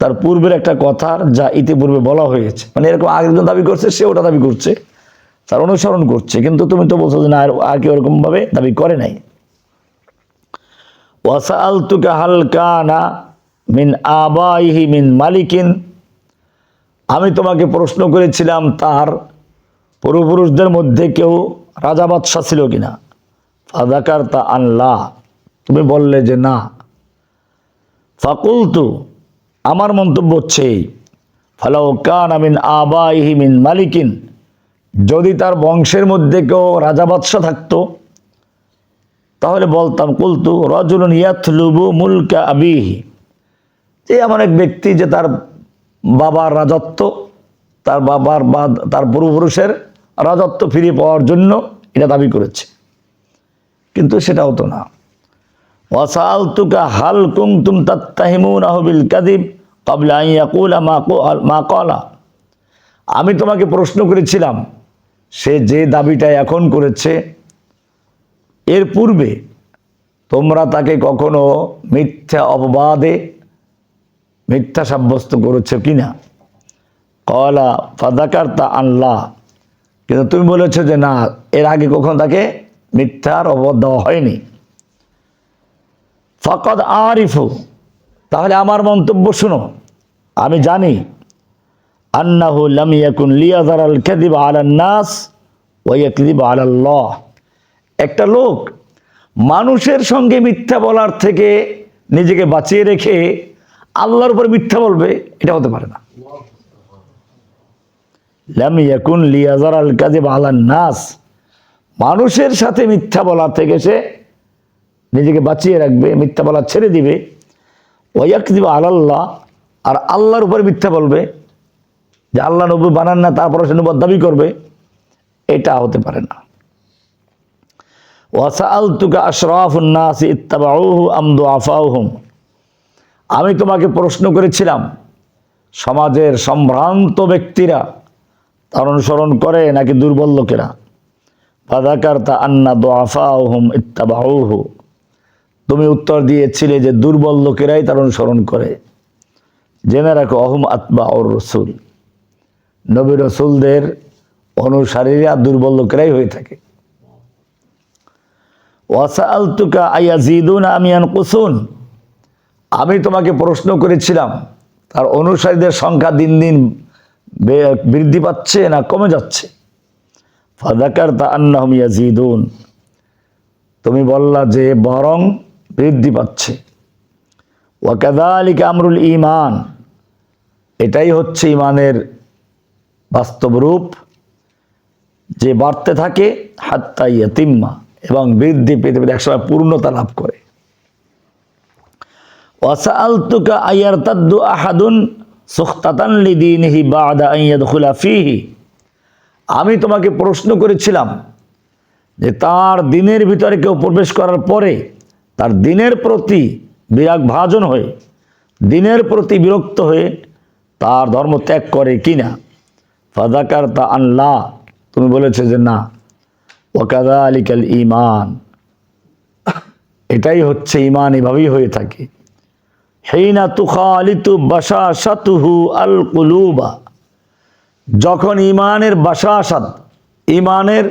তার পূর্বের একটা কথার যা ইতিপূর্বে বলা হয়েছে, মানে এরকম আরেকজন দাবি করছে, সে ওটা দাবি করছে, তার অনুসরণ করছে, কিন্তু তুমি তো বলছো যে না, আর কেউ এরকম ভাবে দাবি করে নাই। ওয়াসাআলতুকা হাল কানা মিন আবাইহি মিন মালিকিন, আমি তোমাকে প্রশ্ন করেছিলাম তার পূর্বপুরুষদের মধ্যে কেউ রাজা বাদশাহ ছিল কিনা। ফাযাকারতা আন লা, তুমি বললে যে না। ফাকুলতু, আমার মন্তব্য হচ্ছে, ফালাউ কানা মিন আবাইহি মিন মালিকিন, যদি তার বংশের মধ্যে কেউ রাজা বাদশাহ থাকতো তাহলে বলতাম, কুলতু রাজুলুন ইয়াতলুবু মুলকা আবিহি, যে এমন এক ব্যক্তি যে তার বাবার রাজত্ব, তার বাবার বা তার পূর্বপুরুষের রাজত্ব ফিরে পাওয়ার জন্য এটা দাবি করেছে, কিন্তু সেটা হতো না। ওয়াসাআলতুকা হাল কুনতুম তাত্তাহিমুনাহু বিল কাযিব ক্বাবলা আন ইয়াকুলা মা ক্বালা, আমি তোমাকে প্রশ্ন করেছিলাম সে যে দাবিটা এখন করেছে এর পূর্বে তোমরা তাকে কখনো মিথ্যা অপবাদে মিথ্যা সাব্যস্ত করেছ কিনা। ক্বালা ফাযাকারতা আন লা, কিন্তু তুমি বলেছো যে না, এর আগে কখনো তাকে মিথ্যার অপবাদ দেওয়া হয়নি। ফাকাদ আরিফু, তাহলে আমার মন্তব্য শুনো, আমি জানি, আন্নাহু লাম ইয়াকুন লিয়াযারাল কাযিব আলান নাস ওয়া ইয়াকযিব আলাল্লাহ, একটা লোক মানুষের সঙ্গে মিথ্যা বলার থেকে নিজেকে বাঁচিয়ে রেখে আল্লাহর উপর মিথ্যা বলবে, এটা হতে পারে না। লাম ইয়াকুন লিয়াযারাল কাযিব আলান নাস, মানুষের সাথে মিথ্যা বলা থেকে সে নিজেকে বাঁচিয়ে রাখবে, মিথ্যা বলা ছেড়ে দিবে। ওয়া ইয়াকযিব আলাল্লাহ, আর আল্লাহর উপর মিথ্যা বলবে, যে আল্লাহ নবী বানান না তারপরে সে নবুয়ত দাবি করবে, এটা হতে পারে না। ওয়াসাআলতুকা আশরাফুন নাস ইত্তাবাউহু আম দুআফাউহুম, আমি তোমাকে প্রশ্ন করেছিলাম সমাজের সম্ভ্রান্ত ব্যক্তিরা তার অনুসরণ করে নাকি দুর্বল লোকেরা। ফাযাকারতা আন্না দুআফাউহুম ইত্তাবাউহু, তুমি উত্তর দিয়েছিলে যে দুর্বল লোকেরাই তার অনুসরণ করে। জেনে রাখো, অহুম আতবাউর রাসূল, নবী রাসূলদের অনুসারীরা দুর্বল লোকেরাই হয়ে থাকে। ওয়াসাআলতুকা আয়াজিদুনা আম ইয়ানকুসুন, আমি তোমাকে প্রশ্ন করেছিলাম তার অনুসারীদের সংখ্যা দিন দিন বৃদ্ধি পাচ্ছে না কমে যাচ্ছে। ফাযাকারতা আন্নাহুম ইয়াজিদুন, তুমি বললা যে বরং বৃদ্ধি পাচ্ছে। ওয়া কাযালিকা আমরুল ঈমান, এটাই হচ্ছে ঈমানের বাস্তব রূপ। যে বাড়তে থাকে হাত্তা ইয়াতিম্মা, এবং বৃদ্ধি পেতে পেতে একসময় পূর্ণতা লাভ করে। ওয়াসাআলতুকা আয়ারতাদ্দু আহাদুন সুখতাতান লিদীনিহি বা'দা আন ইয়াদখুলা ফীহি, আমি তোমাকে প্রশ্ন করেছিলাম যে তার দিনের ভিতরে কেউ প্রবেশ করার পরে তার দিনের প্রতি বিরাগ ভাজন হয়ে, দিনের প্রতি বিরক্ত হয়ে তার ধর্ম ত্যাগ করে কিনা। ফাযাকারতা আল্লাহ, তুমি বলেছো যে না। ওয়াকাযালিকাল ঈমান, এটাই হচ্ছে ঈমান, এভাবেই হয়ে থাকে। হিনা তুখালিতু বাশাশাতুহু আল কুলুবা, যখন ঈমানের বাশাশাত, ঈমানের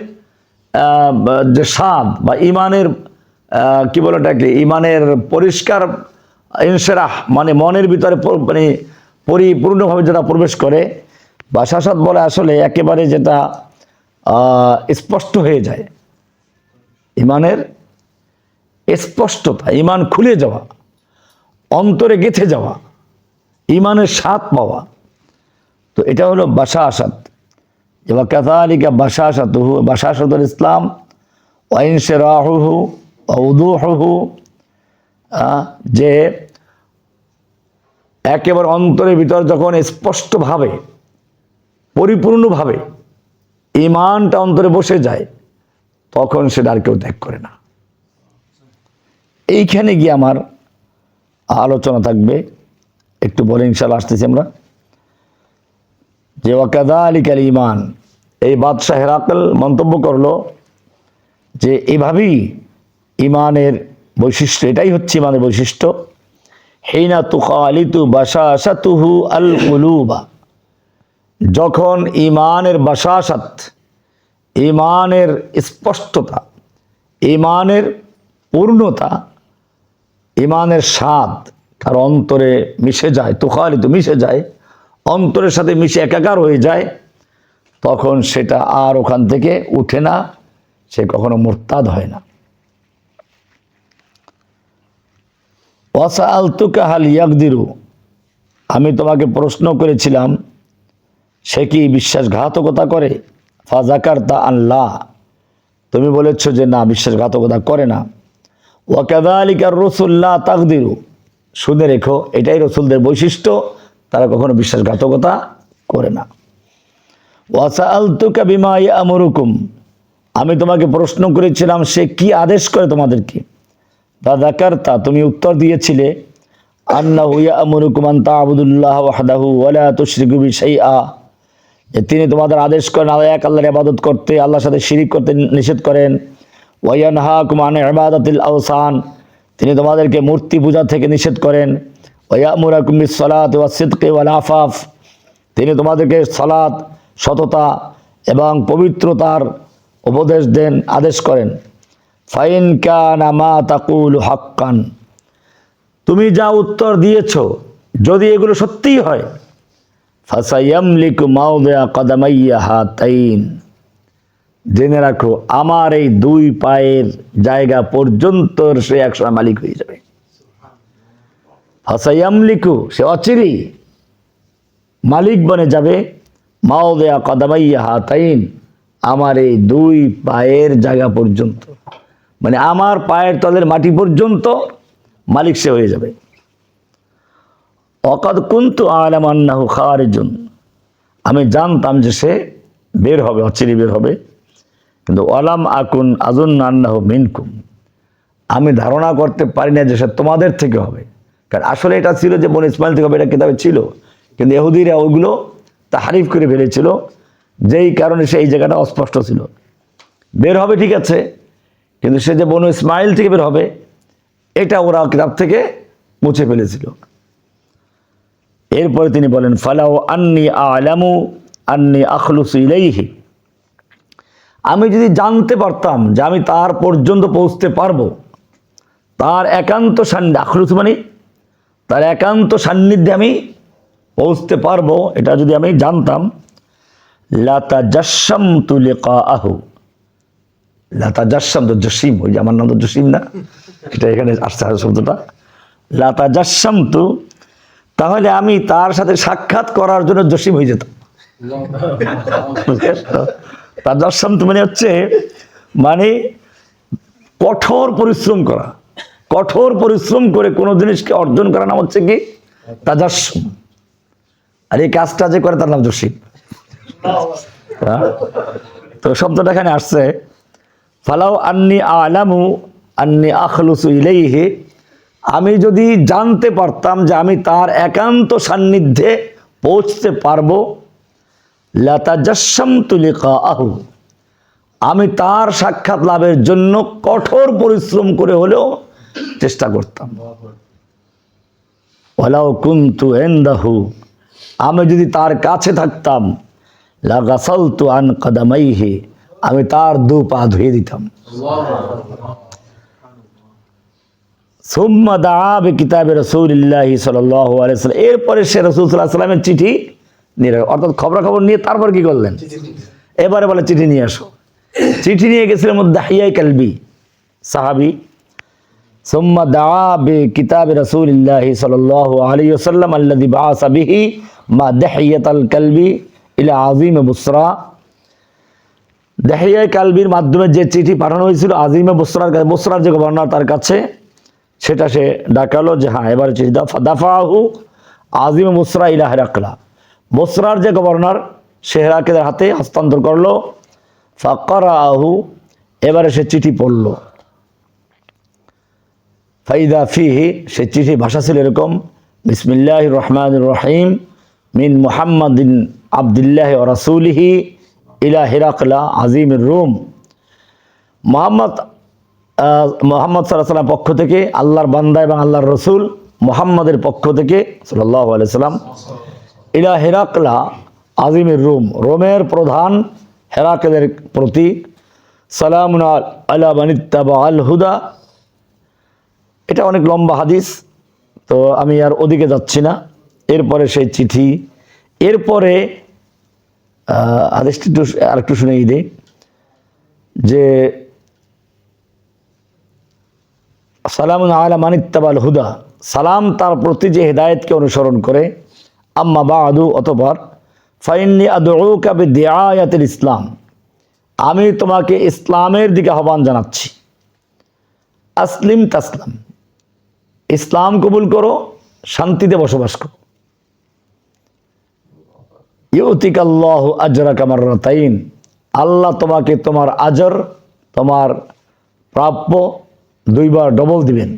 যে স্বাদ বা ঈমানের কি বলে এটাকে, ঈমানের পরিষ্কার ইনশরাহ মানে মনের ভিতরে মানে পরিপূর্ণভাবে যেটা প্রবেশ করে, বাশাশাত বলে আসলে একেবারে যেটা স্পষ্ট হয়ে যায়, ঈমানের স্পষ্টতা, ঈমান খুলে যাওয়া, অন্তরে গেঁথে যাওয়া, ঈমানের স্বাদ পাওয়া, তো এটা হলো বাশাশাত। এবার কাযালিকা বাশাশাতুহু, বাশাশাতুল ইসলাম ওয়া ইনশিরাহুহু ওয়া উদুহুহু, যে একেবারে অন্তরের ভিতর যখন স্পষ্টভাবে পরিপূর্ণভাবে ঈমানটা অন্তরে বসে যায়, তখন সেটা আর কেউ ত্যাগ করে না। এইখানে গিয়ে আমার আলোচনা থাকবে, একটু পরে ইনশাআল্লাহ আসতেছি আমরা। যে ওয়াকাযালিকাল ঈমান, এই বাদশাহ হেরাকল মন্তব্য করলো যে এভাবেই ঈমানের বৈশিষ্ট্য, এটাই হচ্ছে ঈমানের বৈশিষ্ট্য। হিনা তুখালিতু বাশাশাতুহু আল কুলুবা, যখন ঈমানের বাশাশাত, ঈমানের স্পষ্টতা, ঈমানের পূর্ণতা, ঈমানের স্বাদ তার অন্তরে মিশে যায়, তুখালিতু মিশে যায়, অন্তরের সাথে মিশে একাকার হয়ে যায়, তখন সেটা আর ওখান থেকে উঠে না, সে কখনো মুরতাদ হয় না। ওয়াসাআলতুকা হাল ইয়াকদিরু, আমি তোমাকে প্রশ্ন করেছিলাম সে কি বিশ্বাসঘাতকতা করে। ফাযাকারতা আল্লাহ, তুমি বলেছো যে না, বিশ্বাসঘাতকতা করে না। ওয়াকাযালিকার রাসূল লা তাগদিরু, শুনে রেখো এটাই রাসূলদের বৈশিষ্ট্য, তারা কখনো বিশ্বাসঘাতকতা করে না। ওয়াসাআলতুকা বিমা ইয়া'মুরুকুম, আমি তোমাকে প্রশ্ন করেছিলাম সে কি আদেশ করে তোমাদেরকে। ফাযাকারতা, তুমি উত্তর দিয়েছিলে আন্নাহু ইয়া'মুরুকুম আন তা'বুদুল্লাহ ওয়াহদাহু ওয়া লা তুশরিকু বিহি শাইআ, যে তিনি তোমাদের আদেশ করেন এক আল্লাহর ইবাদত করতে, আল্লাহর সাথে শিরিক করতে নিষেধ করেন। ওয়া ইয়ানহাকুম আন ইবাদাতিল আওসান, তিনি তোমাদেরকে মূর্তি পূজা থেকে নিষেধ করেন। ওয়া ইয়া'মুরুকুম বিস সালাতি ওয়াস সিদকি ওয়াল আফাফ, তিনি তোমাদেরকে সালাত, সততা এবং পবিত্রতার উপদেশ দেন, আদেশ করেন। ফাইন কানা মা তাকুলু হাক্কান, তুমি যা উত্তর দিয়েছো যদি এগুলো সত্যিই হয়, ফাসায়ামলিকু মাওদিআ কদামাইয়া হাতাইন, জেনে রাখো আমার এই দুই পায়ের জায়গা পর্যন্ত সে একসময় মালিক হয়ে যাবে। ফাসায়ামলিকু, সে অচিরেই মালিক বনে যাবে। মাওদিআ কদামাইয়া হাতাইন, আমার এই দুই পায়ের জায়গা পর্যন্ত, মানে আমার পায়ের তলের মাটি পর্যন্ত মালিক সে হয়ে যাবে। ওয়াকাদ কুনতু আ'লাম আন্নাহু খারিজুন, আমি জানতাম যে সে বের হবে, অচিরে বের হবে। কিন্তু ওয়ালাম আকুন আযুন্নু আন্নাহু মিনকুম, আমি ধারণা করতে পারি না যে সে তোমাদের থেকে হবে। কারণ আসলে এটা ছিল যে বনী ইসমাইল থেকে হবে, এটা কিতাবে ছিল, কিন্তু ইহুদিরা ওইগুলো তাহরিফ করে ফেলেছিল, যেই কারণে সে এই জায়গাটা অস্পষ্ট ছিল। বের হবে ঠিক আছে, কিন্তু সে যে বনী ইসমাইল থেকে বের হবে এটা ওরা কিতাব থেকে মুছে ফেলেছিল। এরপরে তিনি বলেন ফালাউ আন্নী আ'লামু আন্নী আখলুসু ইলাইহি, আমি যদি জানতে পারতাম যে আমি তার পর্যন্ত পৌঁছতে পারবো, তার একান্ত সান্নিধ্যে, আখলুস মানে তার একান্ত সান্নিধ্যে আমি পৌঁছতে পারবো, এটা যদি আমি জানতাম, লাতাজাশশামতু লিকাআহু, লাতাজাশশাম তো জসিম, ওই যে আমার নাম তো জসিম না, এটা এখানে আসতে হবে শব্দটা, লাতাজাশশামতু, তাহলে আমি তার সাথে সাক্ষাৎ করার জন্য জসিম হয়ে যেতাম। তাজাসসামতু মানে হচ্ছে মানে কঠোর পরিশ্রম করা, কঠোর পরিশ্রম করে কোনো জিনিসকে অর্জন করার নাম হচ্ছে কি তাজাসসুম। আর এই কাজটা যে করে তার নাম জসিম। তো শব্দটা এখানে আসছে ফালাউ আন্নি আলামু আন্নি আখলুসু ইলাইহি, আমি যদি জানতে পারতাম যে আমি তার একান্ত সান্নিধ্যে পৌঁছতে পারবো, লাতাজাসসামতু লিকাআহু, আমি তার সাক্ষাৎ লাভের জন্য কঠোর পরিশ্রম করে হলেও চেষ্টা করতাম। ওয়ালাউ কুনতু ইনদাহু, আমি যদি তার কাছে থাকতাম, লাগাসালতু আন কদামাইহি, আমি তার দু পা ধুয়ে দিতাম। সুম্মা দাআ বিকিতাবি রাসূলিল্লাহি সাল্লাল্লাহু আলাইহি ওয়াসাল্লাম, এরপরে সে রাসূল সাল্লাল্লাহু আলাইহি ওয়াসাল্লামের চিঠি নিয়ে, অর্থাৎ খবরাখবর নিয়ে তারপর কি করলেন, এবারে বলে চিঠি নিয়ে আসো। চিঠি নিয়ে গেছিলেন দাহিয়া কালবি সাহাবী। সুম্মা দাআ বিকিতাবি রাসূলিল্লাহি সাল্লাল্লাহু আলাইহি ওয়াসাল্লাম আল্লাযী বাআসা বিহি মা দাহিয়াতাল কালবি ইলা আযীম বুসরা, দাহিয়া কালবির মাধ্যমে যে চিঠি পাঠানো হয়েছিল আজিমে বুসরার কাছে, বুসরার যে গভর্নর তার কাছে, সেটা সে ডাকালো যে হ্যাঁ এবারে চিঠি দাও। ফাদাফাহু আজিমে বুসরা ইলা হিরাকলা, বুসরার যে গভর্নর সে হিরাকেলের হাতে হস্তান্তর করলো। ফাকরাহু, এবারে সে চিঠি পড়লো। ফাইদা ফিহি, সে চিঠি ভাষা ছিল এরকম, বিসমিল্লাহির রহমানির রহিম মিন মুহাম্মাদিন আবদুল্লাহি ওয়া রাসূলিহি ইলা হিরাকলা আজিমির রুম। মোহাম্মদ সাল্লাল্লাহু আলাইহি ওয়াসাল্লাম পক্ষ থেকে, আল্লাহর বান্দা এবং আল্লাহর রসুল মুহাম্মাদের পক্ষ থেকে সাল্লাল্লাহু আলাইহি ওয়াসাল্লাম, ইলা হিরাকলা আজিমির রুম, রোমের প্রধান হেরাকেলের প্রতি, সালামুন আলা মান ইত্তাবাআল হুদা। এটা অনেক লম্বা হাদিস, তো আমি আর ওদিকে যাচ্ছি না। এরপরে সেই চিঠি, এরপরে হাদিসটি আরেকটু শুনেই দিই যে সালামুন আলা মান ইত্তাবাআল হুদা, সালাম তার প্রতি যে হেদায়েতকে অনুসরণ করে। আম্মা বা'দু, অতঃপর ফাইন্নী আদউকা বিদিআয়াতিল ইসলাম, আমি তোমাকে ইসলামের দিকে আহ্বান জানাচ্ছি। আসলিম তাসলাম, ইসলাম কবুল করো, শান্তিতে বসবাস করো। ইউতিকাল্লাহু আজরাকা মাররাতাইন, আল্লাহ তোমাকে তোমার আজর, তোমার প্রাপ্য দুইবার ডবল দিবেন।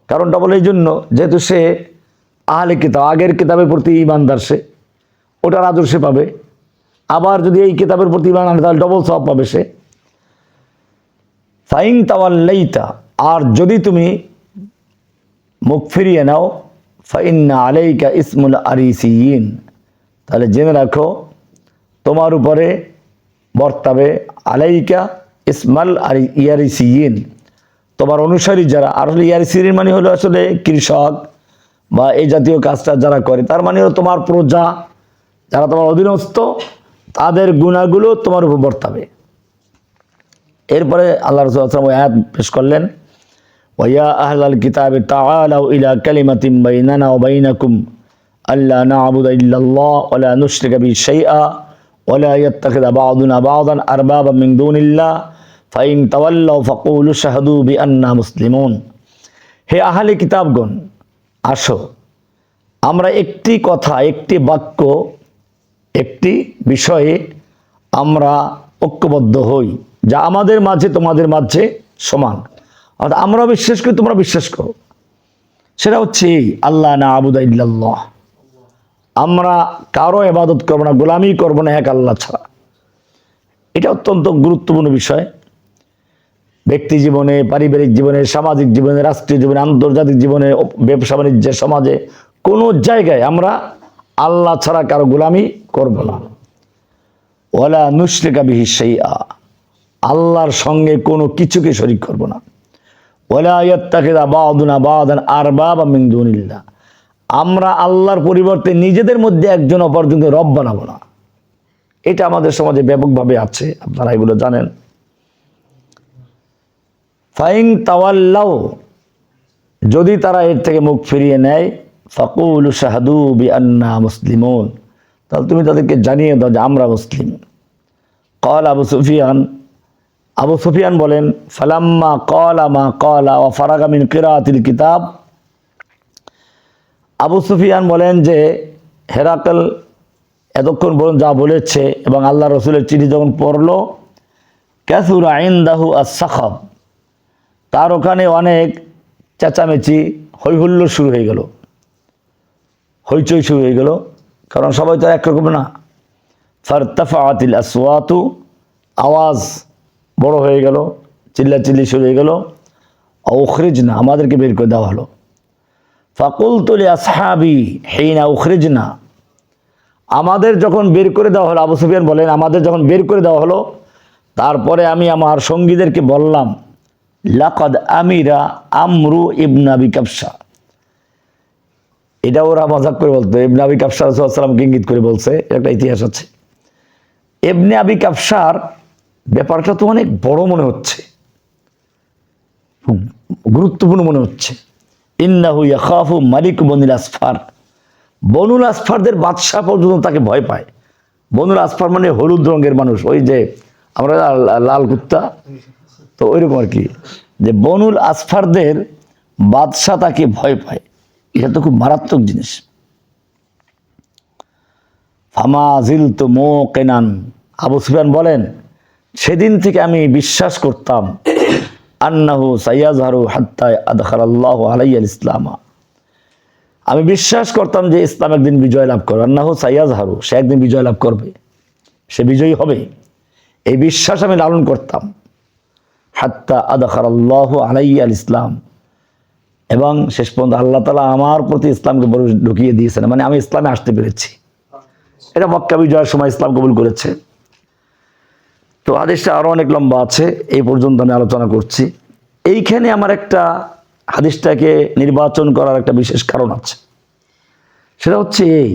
কারণ ডবল এই জন্য, যেহেতু সে আহলে কিতাব, আগের কিতাবের প্রতি ঈমানদার, সে ওটার আজর সে পাবে। আবার যদি এই কিতাবের প্রতি ঈমান আনে তাহলে ডবল সওয়াব পাবে সে। ফাইন তাওয়াল্লাইতা, আর যদি তুমি মুখ ফিরিয়ে নাও, ফাইন্না আলাইকা ইসমুল আরিসিয়িন, তাহলে জেনে রাখো তোমার উপরে বর্তাবে আলাইকা ইসমাল ইয়ারিসিয়িন, তোমার অনুসারী যারা। আর ইয়ারিসিয়িন মানে হলো আসলে কৃষক বা এই জাতীয় কাজটা যারা করে, তার মানে হলো তোমার প্রজা, যারা তোমার অধীনস্থ, তাদের গুণাগুলো তোমার উপর বর্তাবে। এরপরে আল্লাহ রাসূল সাল্লাল্লাহু আলাইহি ওয়াসাল্লাম আয়াত পেশ করলেন, ওয়া আহলাল কিতাবি তাআলাউ ইলা কালিমাতিন বাইনানা ওয়া বাইনাকুম আল্লা না'বুদা ইল্লাল্লাহ ওয়া লা নুশরিকা বিহি শাইআ ওয়া লা ইয়াত্তাখিযা বা'দুনা বা'দান আরবাবাম মিন দুনিল্লাহ ফাইন তাওয়াল্লাউ ফাকুলু শাহাদু বিআন্না মুসলিমুন। হে আহলে কিতাবগণ, আসো আমরা একটি কথা, একটি বাক্য, একটি বিষয়ে আমরা ঐক্যবদ্ধ হই, যা আমাদের মাঝে তোমাদের মাঝে সমান। অর্থাৎ আমরা বিশ্বাস করি, তোমরা বিশ্বাস করো। সেটা হচ্ছে আল্লাহ না'বুদা ইল্লাল্লাহ, আমরা কারো ইবাদত করব না, গোলামি করব না এক আল্লাহ ছাড়া। এটা অত্যন্ত গুরুত্বপূর্ণ বিষয়। ব্যক্তি জীবনে, পারিবারিক জীবনে, সামাজিক জীবনে, রাষ্ট্রীয় জীবনে, আন্তর্জাতিক জীবনে, ব্যবসা বাণিজ্যে, সমাজে, কোনো জায়গায় আমরা আল্লাহ ছাড়া কারো গোলামি করব না। ওয়ালা নুশরিকা বিহি শাইআ, আল্লাহর সঙ্গে কোনো কিছুকে শরীক করব না। ওয়ালা ইয়াত্তাখিযা বা'দুনা বা'দান আরবাবাম মিন দুনিল্লাহ, আমরা আল্লাহর পরিবর্তে নিজেদের মধ্যে একজন অপরজনকে রব বানাবো না। এটা আমাদের সমাজে ব্যাপকভাবে আছে, আপনারা এগুলো জানেন। ফাইন তাওয়াল্লাউ, যদি তারা এর থেকে মুখ ফিরিয়ে নেয়, ফাকুলু শাহাদু বিআন্না মুসলিমুন, তাহলে তুমি তাদেরকে জানিয়ে দাও যে আমরা মুসলিম। قال আবু সুফিয়ান বলেন ফালাম্মা ক্বালা মা ক্বালা ওয়া ফারাগা মিন কিরাআতিল কিতাব। আবু সুফিয়ান বলেন যে হেরাকল এতক্ষণ পর্যন্ত যা বলেছে এবং আল্লাহ রসুলের চিঠি যখন পড়লো, কাসুরা ইনদাহু আস-সাখাব, তার ওখানে অনেক চেঁচামেচি হৈহুল্লোড় শুরু হয়ে গেল, হইচই শুরু হয়ে গেল, কারণ সবাই তো একরকম না। ফারতাফাআতিল আসওয়াতু, আওয়াজ বড় হয়ে গেল, চিল্লাচিল্লি শুরু হয়ে গেল। উখরিজনা, আমাদেরকে বের করে দেওয়া হলো। ফাকুলতু লি আসহাবি হিনা উখরিজনা, আমাদের যখন বের করে দেওয়া হলো, আবু সুফিয়ান বলেন আমাদের যখন বের করে দেওয়া হলো, তারপরে আমি আমার সঙ্গীদেরকে বললাম, লাকাদ আমিরা আমরু ইবনে আবি কাবসা। এটা ওরা মজাক করে বলতো, ইবনে আবি কাবসা রাসূলুল্লাহ সাল্লাল্লাহু আলাইহি ওয়াসাল্লাম ইঙ্গিত করে বলছে, একটা ইতিহাস আছে। ইবনে আবি কাবসার ব্যাপারটা তো অনেক বড় মনে হচ্ছে, গুরুত্বপূর্ণ মনে হচ্ছে। ইন্নাহু ইয়াখাফু মালিক বনিল আসফার, বনুল আসফারদের বাদশাহ পর্যন্ত তাকে ভয় পায়। বনুল আসফার মানে হলুদ রঙের মানুষ, ওই যে আমরা লাল কুত্তা, তো ওইরকম আর কি, যে বনুল আসফারদের বাদশাহ তাকে ভয় পায়। এটা তো খুব মারাত্মক জিনিস। ফামা জিলতু মুকিনান, আবু সুফিয়ান বলেন সেদিন থেকে আমি বিশ্বাস করতাম, আন্নাহু সাইয়াজহারু হাত্তা আদখালাল্লাহু আলাইয়াল ইসলামা, আমি বিশ্বাস করতাম যে ইসলাম একদিন বিজয় লাভ করবে। আন্নাহু সাইয়াজহারু, সে একদিন বিজয় লাভ করবে, সে বিজয়ী হবে, এই বিশ্বাস আমি লালন করতাম। হাত্তা আদখালাল্লাহু আলাইয়াল ইসলাম, এবং শেষ পর্যন্ত আল্লাহ তাআলা আমার প্রতি ইসলামকে ঢুকিয়ে দিয়েছেন, মানে আমি ইসলামে আসতে পেরেছি। এটা মক্কা বিজয়ের সময় ইসলাম কবুল করেছে। তো হাদিসটা আরো অনেক লম্বা আছে, এই পর্যন্ত আমি আলোচনা করছি। এইখানে আমার একটা হাদিসটাকে নির্বাচন করার একটা বিশেষ কারণ আছে, সেটা হচ্ছে এই,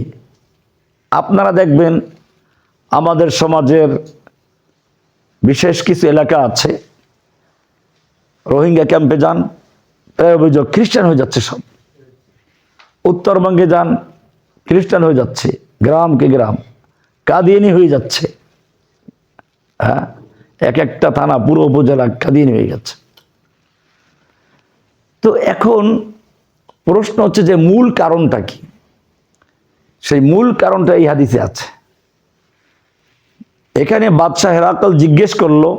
আপনারা দেখবেন আমাদের সমাজের বিশেষ কিছু এলাকা আছে, রোহিঙ্গা ক্যাম্পে যান, প্রায় অভিযোগ খ্রিস্টান হয়ে যাচ্ছে সব। উত্তরবঙ্গে যান, খ্রিস্টান হয়ে যাচ্ছে, গ্রামকে গ্রাম কাদিয়ানি হয়ে যাচ্ছে। হ্যাঁ, এক একটা থানা পুরো উপজেলা কাদিয়ানি হয়ে যাচ্ছে। তো এখন প্রশ্ন হচ্ছে যে মূল কারণটা কি? সেই মূল কারণটা এই হাদিসে আছে। এখানে বাদশাহ হেরাকল জিজ্ঞেস করলো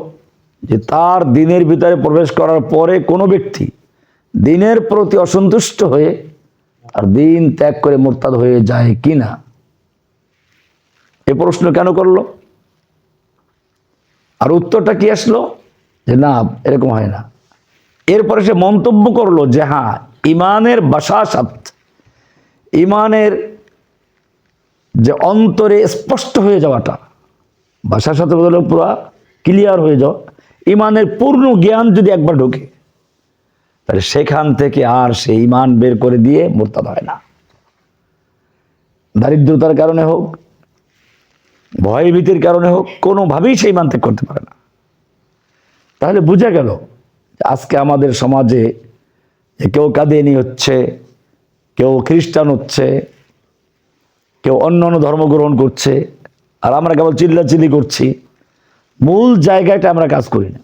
যে তার দিনের ভিতরে প্রবেশ করার পরে কোনো ব্যক্তি দিনের প্রতি অসন্তুষ্ট হয়ে আর দিন ত্যাগ করে মুরতাদ হয়ে যায় কিনা। এই প্রশ্ন কেন করলো? আর উত্তরটা কি আসলো? যে না, এরকম হয় না। এরপরে সে মন্তব্য করলো যে হ্যাঁ, ইমানের বাসাসাত, ইমানের যে অন্তরে স্পষ্ট হয়ে যাওয়াটা, বাসাসাত বদলে পুরো ক্লিয়ার হয়ে যাওয়া, ইমানের পূর্ণ জ্ঞান যদি একবার ঢোকে, তাহলে সেখান থেকে আর সে ইমান বের করে দিয়ে মুরতাদ হয় না। দারিদ্রতার কারণে হোক, ভয়ভীতির কারণে হোক, কোনোভাবেই সে ইমান ত্যাগ করতে পারে না। তাহলে বোঝা গেল আজকে আমাদের সমাজে কেউ কাদিয়ানি হচ্ছে, কেউ খ্রিস্টান হচ্ছে, কেউ অন্য অন্য ধর্ম গ্রহণ করছে, আর আমরা কেবল চিল্লাচিল্লি করছি। মূল জায়গাটা আমরা কাজ করি না।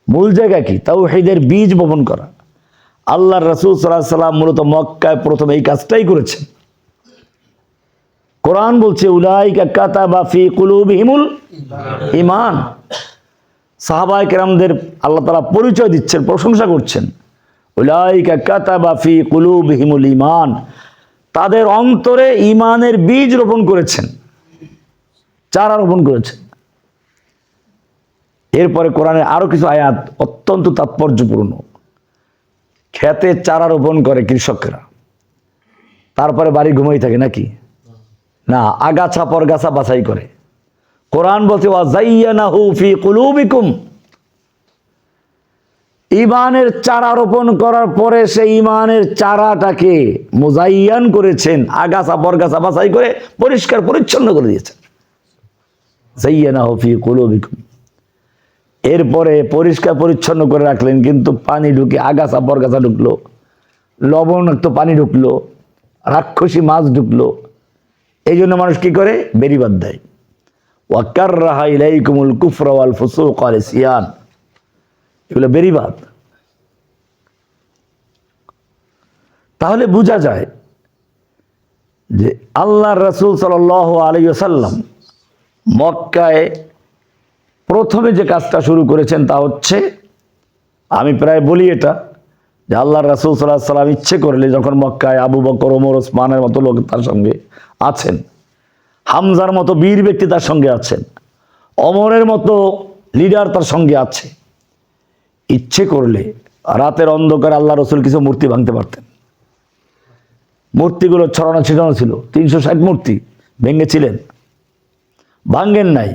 মূল জায়গা কি? তাওহীদের বীজ বপন করা। আল্লাহর রাসূল সাল্লাল্লাহু আলাইহি ওয়াসাল্লাম মূলত মক্কায় প্রথমে এই কাজটাই করেছেন। কোরআন বলছে উলাইকা কাতাবা ফি কুলুবিহিমুল ঈমান। সাহাবায়ে কেরামদের আল্লাহ তাআলা পরিচয় দিচ্ছেন, প্রশংসা করছেন। উলাইকা কাতাবা ফি কুলুবিহিমুল ঈমান, তাদের অন্তরে ঈমানের বীজ রোপণ করেছেন, চারা রোপণ করেছেন। এরপরে কোরআনের আরো কিছু আয়াত অত্যন্ত তাৎপর্যপূর্ণ। খেতে চারা রোপণ করে কৃষকরা, তারপরে বাড়ি ঘুমাই থাকে নাকি? না, আগাছা পরগাছা বাছাই করে। কোরআন বলছে ওয়াজাইয়ানাহু ফি কুলুবিকুম, ঈমানের চারা রোপণ করার পরে সেই ঈমানের চারাটাকে মুজাইয়ান করেছেন, আগাছা পরগাছা বাছাই করে পরিষ্কার পরিচ্ছন্ন করে দিয়েছেন। জাইয়ানাহু ফি কুলুবিকুম, এরপরে পরিষ্কার পরিচ্ছন্ন করে রাখলেন, কিন্তু পানি ঢুকে আগাছা পরগাছা ঢুকলো, লবণাক্ত পানি ঢুকলো, রাক্ষসী মাছ ঢুকলো। এই জন্য মানুষ কি করে? বেড়িবাঁধ দেয়। ওয়া কাররাহা ইলাইকুমুল কুফরা ওয়াল ফুসুক ওয়াল ইসয়ান, এগুলো বেরিবাদ। তাহলে বোঝা যায় যে আল্লাহর রাসূল সাল্লাল্লাহু আলাইহি ওয়াসাল্লাম মক্কায় প্রথমে যে কাজটা শুরু করেছেন তা হচ্ছে, আমি প্রায় বলি এটা, যে আল্লাহর রাসূল সাল্লাল্লাহু আলাইহি ওয়াসাল্লাম ইচ্ছে করলে যখন মক্কায় আবু বকর, ওমর, ওসমানের মতো লোক তার সঙ্গে আছেন, হামজার মতো বীর ব্যক্তি তার সঙ্গে আছেন, ওমরের মতো লিডার তার সঙ্গে আছে, ইচ্ছে করলে রাতের অন্ধকারে আল্লাহ রসুল কিছু মূর্তি ভাঙতে পারতেন। মূর্তিগুলো ছড়ানো ছিটানো ছিল, 360 মূর্তি ভেঙেছিলেন, ভাঙ্গেন নাই।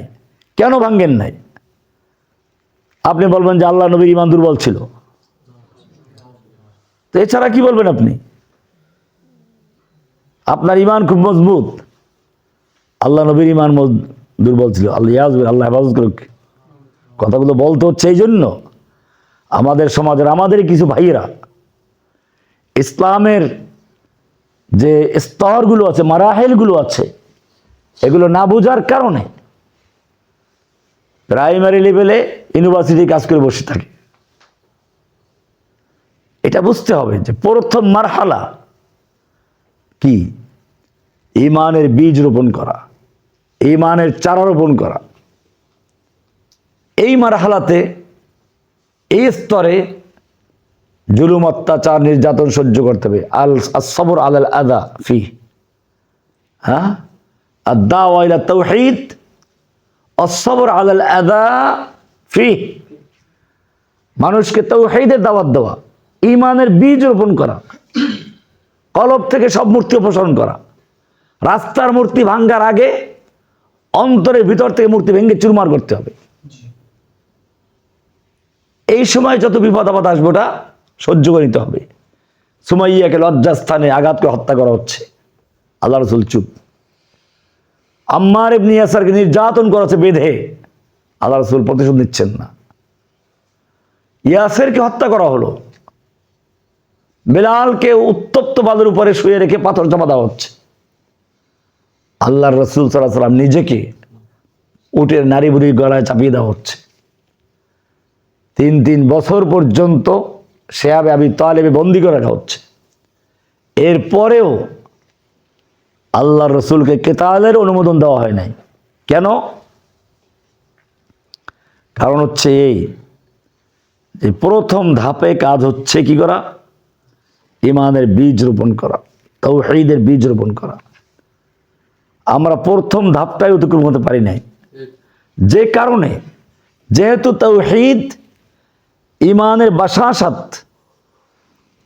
কেন ভাঙ্গেন নাই? আপনি বলবেন যে আল্লাহ নবীর ঈমান দুর্বল ছিল, তো এছাড়া কি বলবেন আপনি? আপনার ঈমান খুব মজবুত, আল্লাহ নবীর ঈমান দুর্বল ছিল। আল্লাহ হেফাজত করুক। কথাগুলো বলতে হচ্ছে এই জন্য, আমাদের সমাজের আমাদের কিছু ভাইয়েরা ইসলামের যে স্তরগুলো আছে, মারাহেলগুলো আছে, এগুলো না বোঝার কারণে প্রাইমারি লেভেলে ইউনিভার্সিটি কাজ করে বসে থাকে। এটা বুঝতে হবে যে প্রথম মারহালা কি? ঈমানের বীজ রোপণ করা, ঈমানের চারা রোপণ করা। এই মারহালাতে, এই স্তরে জুলুম, অত্যাচার, নির্যাতন সহ্য করতে হবে। আস-সবর আলাল আযা ফি, হ্যাঁ, আদ-দাওয়া ইলা তাওহীদ, আস-সবর আলাল আযা ফি, মানুষকে তাওহীদের দাওয়াত দেওয়া, ঈমানের বীজ রোপণ করা, কলব থেকে সব মূর্তি অপসারণ করা। রাস্তার মূর্তি ভাঙ্গার আগে অন্তরের ভিতর থেকে মূর্তি ভেঙে চুরমার করতে হবে। এই সময় যত বিপদ আপদ আসবে ওটা সহ্য করে নিতে হবে। সুমাইয়াকে লজ্জাস্থানে আঘাত করে হত্যা করা হচ্ছে, আল্লাহ রাসূল চুপ। আম্মার ইবনে ইয়াসারকে নির্যাতন করা হচ্ছে বেঁধে, আল্লাহ রাসূল প্রতিশোধ নিচ্ছেন না। ইয়াসেরকে হত্যা করা হলো, বেলালকে উত্তপ্ত বালুর উপরে শুয়ে রেখে পাথর চাপা দেওয়া হচ্ছে। আল্লাহর রাসূল সাল্লাল্লাহু আলাইহি ওয়াসাল্লাম নিজেকে উটের নারী বুড়ির গলায় চাপিয়ে দেওয়া হচ্ছে। 3 বছর পর্যন্ত শিহাবে আবি তালেবে বন্দী করে রাখা হচ্ছে। এরপরেও আল্লাহর রাসূলকে কেতালের অনুমোদন দেওয়া হয় নাই। কেন? কারণ হচ্ছে এই যে প্রথম ধাপে কাজ হচ্ছে কি করা? ঈমানের বীজ রোপণ করা, তাওহীদের বীজ রোপণ করা। আমরা প্রথম ধাপটাই অতিক্রম করতে পারি নাই, যে কারণে যেহেতু তাওহীদ ঈমানের বাসাসাত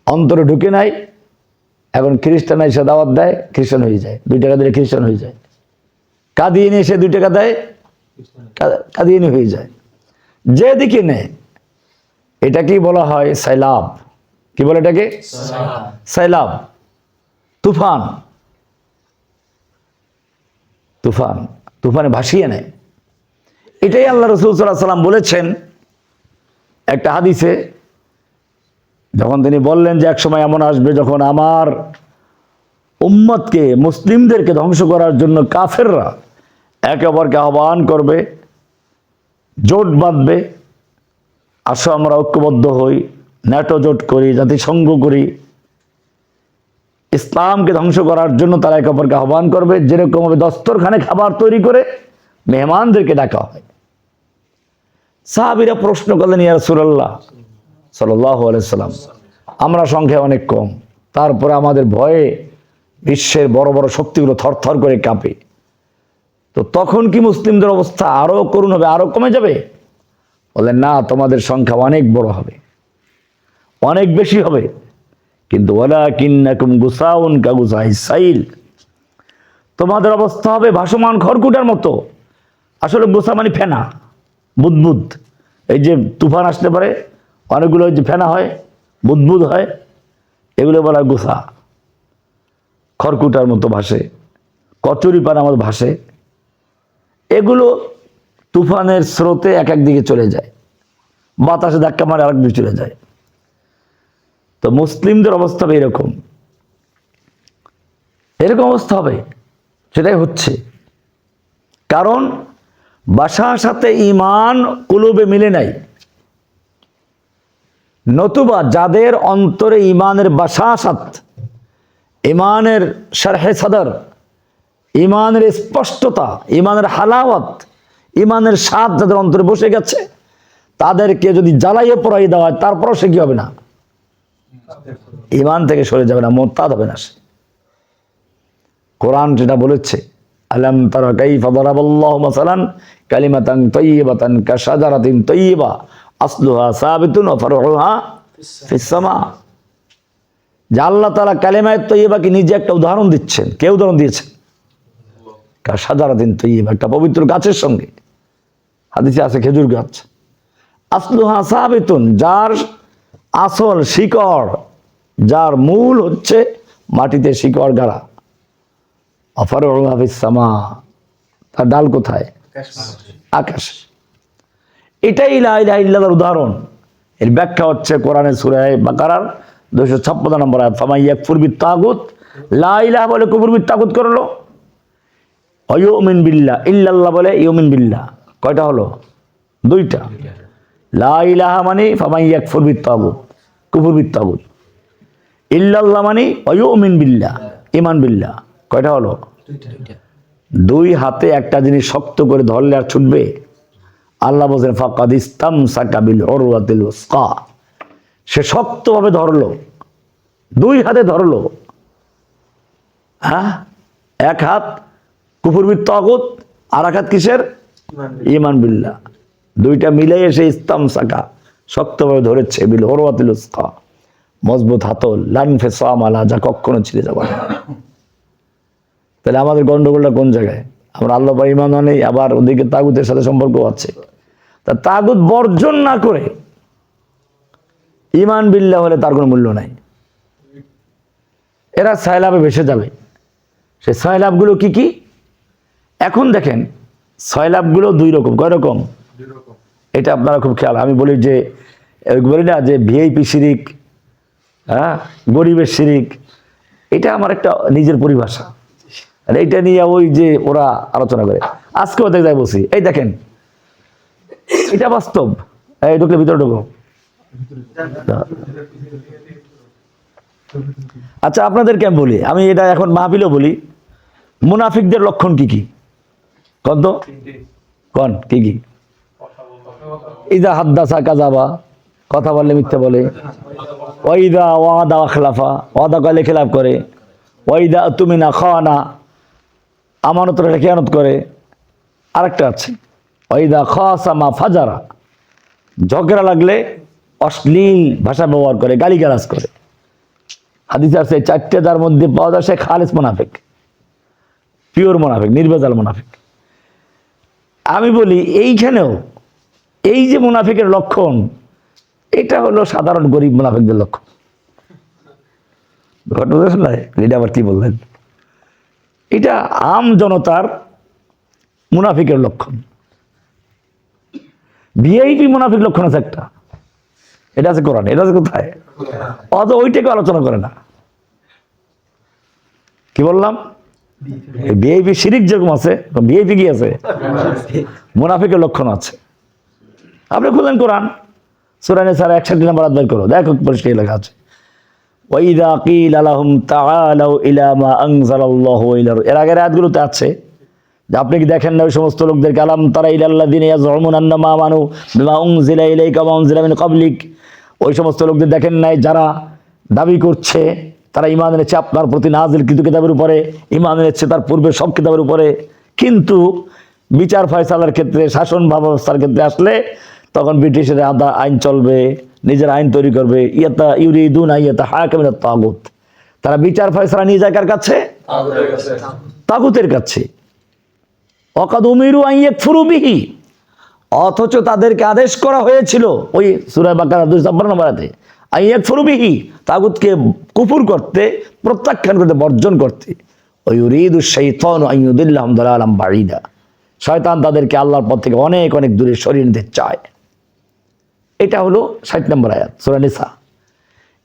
অন্তরে ঢুকে নাই, এখন খ্রিস্টান এসে দাওয়াত দেয়, খ্রিস্টান হয়ে যায়, 2 টাকা দিলে খ্রিস্টান হয়ে যায়। কাদিয়ানি এসে 2 টাকা দেয়, কাদিয়ানি হয়ে যায়। যেদিকে নেয় এটাকেই বলা হয় সাইলাব। কি বলে এটাকে? সাইলাব, তুফান। তুফান, তুফানে ভাসিয়ে নেয়। এটাই আল্লাহ রাসূল সাল্লাল্লাহু আলাইহি ওয়াসাল্লাম বলেছেন একটা হাদিসে, যখন তিনি বললেন যে এক সময় এমন আসবে যখন আমার উম্মতকে, মুসলিমদেরকে ধ্বংস করার জন্য কাফেররা একে অপরকে আহ্বান করবে, জোট বাঁধবে, আসো আমরা ঐক্যবদ্ধ হই, ন্যাটো জোট করি, জাতিসংঘ করি, ইসলামকে ধ্বংস করার জন্য তারা একে অপরকে আহ্বান করবে। যেরকমভাবে দস্তরখানে খাবার তৈরি করে মেহমানদেরকে ডাকা হয়। সাহাবীরা প্রশ্ন করলেন, ইয়া রাসূলুল্লাহ সাল্লাল্লাহু আলাইহি সাল্লাম, আমরা সংখ্যায় অনেক কম, তারপরে আমাদের ভয়ে বিশ্বের বড় বড় শক্তিগুলো থরথর করে কাঁপে, তো তখন কি মুসলিমদের অবস্থা আরো করুণ হবে, আরো কমে যাবে? বলেন না, তোমাদের সংখ্যা অনেক বড় হবে, অনেক বেশি হবে, কিন্তু ওয়ালাকিন্নাকুম গুসাউন কাগুসাইস সাইল, তোমাদের অবস্থা হবে ভাসমান খড়কুটার মতো। আসলে গুসা মানে ফেনা, বুদবুদ। এই যে তুফান আসতে পারে, অনেকগুলো যে ফেনা হয়, বুদবুদ হয়, এগুলো বলা হয় গুসা। খড়কুটার মতো ভাসে, কচুরি পানার মতো ভাসে। এগুলো তুফানের স্রোতে এক এক দিকে চলে যায়, বাতাসে ধাক্কা মারে আরেক দিকে চলে যায়। তো মুসলিমদের অবস্থা হবে এরকম, এরকম অবস্থা হবে, সেটাই হচ্ছে। কারণ বাসার সাথে ইমান কুলুবে মিলে নাই, নতুবা যাদের অন্তরে ইমানের বাসাসাত, ইমানের শারহে সাদর, ইমানের স্পষ্টতা, ইমানের হালাওয়াত, ইমানের স্বাদ যাদের অন্তরে বসে গেছে, তাদেরকে যদি জ্বালাইয়ে পড়াই দেওয়া হয় তারপরও সে কি হবে না? ইমান থেকে সরে যাবে না, মোরতাদ হবে না সে। কোরআন যেটা বলেছে, আলাম তারা কাইফা দারাবাল্লাহু মাসালান কালিমাতান তাইয়্যিবাতান কাশাজারাতিন তাইয়্যিবা আসলুহা সাবিতুন ওয়া ফারউহা ফিস সামা। যে আল্লাহ তাআলা কালিমায়ে তাইয়্যিবাকে নিজে একটা উদাহরণ দিচ্ছেন। কে উদাহরণ দিয়েছেন? কাশাজারাতিন তাইয়্যিবা, একটা পবিত্র গাছের সঙ্গে। হাদিসে আছে খেজুর গাছ। আসলুহা সাবিতুন, যার আসল শিকড়, যার মূল হচ্ছে মাটিতে শিকড় গাড়া। তার ডাল কোথায়? আকাশে। এটাই লা ইলাহা ইল্লাল্লাহর উদাহরণ। এর ব্যাখ্যা হচ্ছে কোরআনের সূরা বাকারার 256 নম্বর আয়াত, ফামান ইয়াকফুর বিত-তাগুত, লা ইলাহা বলে কুফর বিত-তাগুত করলো, ওয়া ইউমিন বিল্লাহ, ইল্লাল্লাহ বলে ইউমিন বিল্লাহ। কয়টা হলো? দুইটা। লা ইলাহা মানে ফামান ইয়াকফুর বিত-তাগুত, কুফর বিত-তাগুত। ইল্লাল্লাহ মানে ওয়া ইউমিন বিল্লাহ, ঈমান বিল্লাহ। কয়টা হলো? দুই হাতে একটা জিনিস শক্ত করে ধরলে আর ছুটবে? আল্লাহ বলেন ফাকাদ ইসতামসাকা বিল উরওয়াতিল উসকা, সে শক্তভাবে ধরলো, দুই হাতে ধরলো। হ্যাঁ, এক হাত কুফর বিত তাগুত, আর এক হাত কিসের? ঈমান বিল্লাহ। দুইটা মিলে এসে ইসতামসাকা, শক্তভাবে ধরেছে, বিল উরওয়াতিল উসকা, মজবুত হাতল, লান ফিসাম আলা, যা কখনো ছিঁড়ে যাবে না। তাহলে আমাদের গন্ডগোলটা কোন জায়গায়? আমরা আল্লাহ বা ঈমান নেই, আবার ওদিকে তাগুতের সাথে সম্পর্ক আছে। তা তাগুত বর্জন না করে ঈমান বিল্লাহ হলে তার কোনো মূল্য নাই। এরা সয়লাবে ভেসে যাবে। সেই সয়লাভগুলো কি কি? এখন দেখেন, সয়লাভগুলো দুই রকম। কয় রকম? এটা আপনারা খুব খেয়াল। আমি বলি যে, বলি না যে ভিআইপি শিরিক, হ্যাঁ, গরিবের শিরিক, এটা আমার একটা নিজের পরিভাষা। আর এইটা নিয়ে ওই যে ওরা আলোচনা করে, আজকেও দেখ যাই বলছি, এই দেখেন এটা বাস্তব। এই ঢুকলে ভিতরে ঢুকো। আচ্ছা, আপনাদেরকে আমি বলি, আমি এটা এখন মাহফিলও বলি, মুনাফিকদের লক্ষণ কি কি? কন তো, কন কি কি? ইদা হাদ্দাসা কাযাবা, কথা বললে মিথ্যা বলে। ওয়াইদা ওয়াদা আখলাফা, ওয়াদা করলে খেলাফ করে। ওয়াইদা তুমিনা খাওয়ানা, আমানত রাখলে খেয়ানত করে। আরেকটা আছে, ওয়াইদা খাসামা ফাজারা, ঝগড়া লাগলে অশ্লীল ভাষা ব্যবহার করে, গালিগালাজ করে। হাদিসে আছে চারটে যার মধ্যে পাওয়া যায় সে খালিস মুনাফিক, পিওর মুনাফিক, নির্ভেজাল মুনাফিক। আমি বলি এইখানেও এই যে মুনাফিকের লক্ষণ, এটা হলো সাধারণ গরিব মুনাফিকদের লক্ষণ। ঘটনা এটা আবার কি বললেন? এটা আম জনতার মুনাফিকের লক্ষণ। ভিআইপি মুনাফিক লক্ষণ আছে একটা, এটা আছে কোরআন। এটা আছে কোথায়? অত ওইটাকে আলোচনা করে না। কি বললাম? ভিআইপি শিরিক যেরকম আছে, ভিআইপি কি আছে? মুনাফিকের লক্ষণ আছে। আপনি খুলেন কোরআন, সূরা নিসার 61 নম্বর আয়াত বের করো, দেখো পরিষ্কার লেখা আছে, ওয়াইদা কিলা লাহুম তাআলাউ ইলা মা আনজালাল্লাহু ইলা। এর আগের আয়াতগুলোতে আছে যে আপনি কি দেখেন না ওই সমস্ত লোকদেরকে, আলাম তারা ইলাল্লাযিনা ইয়াজউমুনা আন্নামা আমানু বিমা উনজিলা ইলাইকা ওয়া উনজিলা মিন ক্বাবলিক, ওই সমস্ত লোকদের দেখেন নাই যারা দাবি করছে তারা ঈমান এনেছে আপনার প্রতি নাযিলকৃত কিতাবের উপরে, ঈমান এনেছে তার পূর্বে সব কিতাবের উপরে, কিন্তু বিচার ফয়সালার ক্ষেত্রে, শাসন ব্যবস্থার ক্ষেত্রে আসলে তখন ব্রিটিশের আইন চলবে, নিজের আইন তৈরি করবে। ইয়াতা ইউরিদুনা ইয়াতা হাকামিনাত তাগুত, তারা বিচার ফয়সালা নিয়ে যায় কার কাছে? তাগুতের কাছে। ওয়াকাদ উমিরু আন ইয়াকফুরু বিহি, অথচ তাদেরকে আদেশ করা হয়েছিল ওই সূরা বাকারা 256 নম্বর আয়াতে, আন ইয়াকফুরু বিহি, তাগুতকে কুফর করতে, প্রত্যাখ্যান করতে, বর্জন করতে। ওয়া ইউরিদু শাইতানু আন ইউদিল্লাহুম দালালাম বাঈদা, শয়তান তাদেরকে আল্লাহর পথ থেকে অনেক অনেক দূরে সরিয়ে নিতে চায়। এটা হলো 60 নম্বর আয়াত সূরা নিসা।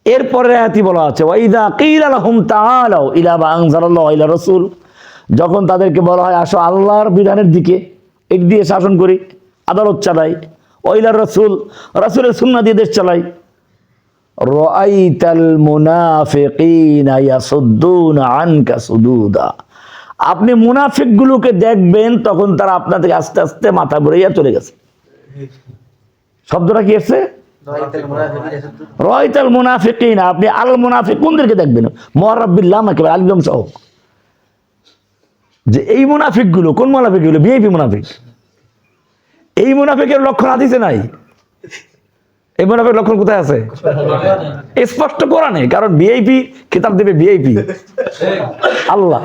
এরপরের আয়াতই বলা আছে, ওয়াইদা কিলা লাহুম তাআলাউ ইলা মা আনজালাল্লাহু ইলা রাসূল, যখন তাদেরকে বলা হয় আসো আল্লাহর বিধানের দিকে, এটি দিয়ে শাসন করি, আদালত চালাই, ওইলার রাসূল, রাসূলের সুন্নাহ দিয়ে দেশ চালাই। রাআইতাল মুনাফিকিনা ইয়াসুদ্দুনা আনকা সুদুদা, আপনি মুনাফিকগুলোকে দেখবেন তখন তারা আপনা থেকে আস্তে আস্তে মাথা ঘুরাইয়া চলে গেছে। শব্দটা কি আছে? রাআইতাল মুনাফিকিনা, আপনি আল মুনাফিকুনদেরকে দেখবেন, মুআররাব বিল লাম একেবারে আলিফ লাম সহ, যে এই মুনাফিকগুলো কোন মুনাফিকগুলো? ভিআইপি মুনাফিক। এই মুনাফিকের লক্ষণ হাদিসে নাই। এই মুনাফিকের লক্ষণ কোথায় আছে? স্পষ্ট কোরআনে। কারণ ভিআইপি কিতাব দেবে ভিআইপি আল্লাহ,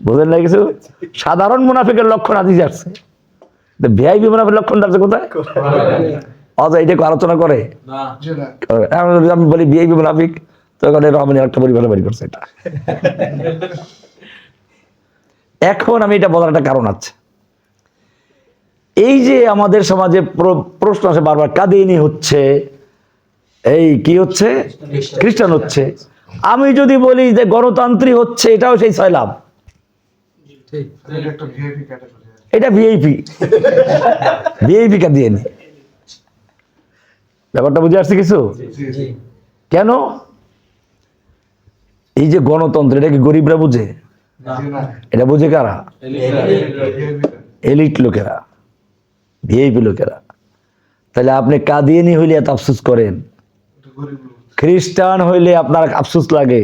বুঝেন না কিছু? সাধারণ মুনাফিকের লক্ষণ হাদিসে আসছে, ভিআইপি মুনাফিকের লক্ষণটা আছে কোথায়? অজয় এটা আলোচনা করে না। আমি বলি ভিআইপি মুনাফিক, তো রহমানি একটা পরিবার বাড়ি করছে এটা। এখন আমি এটা বলার একটা কারণ আছে। এই যে আমাদের সমাজে প্রশ্ন আসে বারবার, কাদিয়ানী হচ্ছে, এই কি হচ্ছে, খ্রিস্টান হচ্ছে। আমি যদি বলি যে গণতান্ত্রিক হচ্ছে, এটাও সেই সয়লাভ, এটা ভিআইপি, ভিআইপি কাদিয়ানী। ব্যাপারটা বুঝে আসছে কিছু? কেন? এই যে গণতন্ত্র, এটা কি গরিবরা বুঝে? এটা বুঝে কারা? এলিট লোকেরা, ভিআইপি লোকেরা। তাহলে আপনি কাদিয়ানী হইলে এত আফসোস করেন, খ্রিস্টান হইলে আপনার আফসোস লাগে,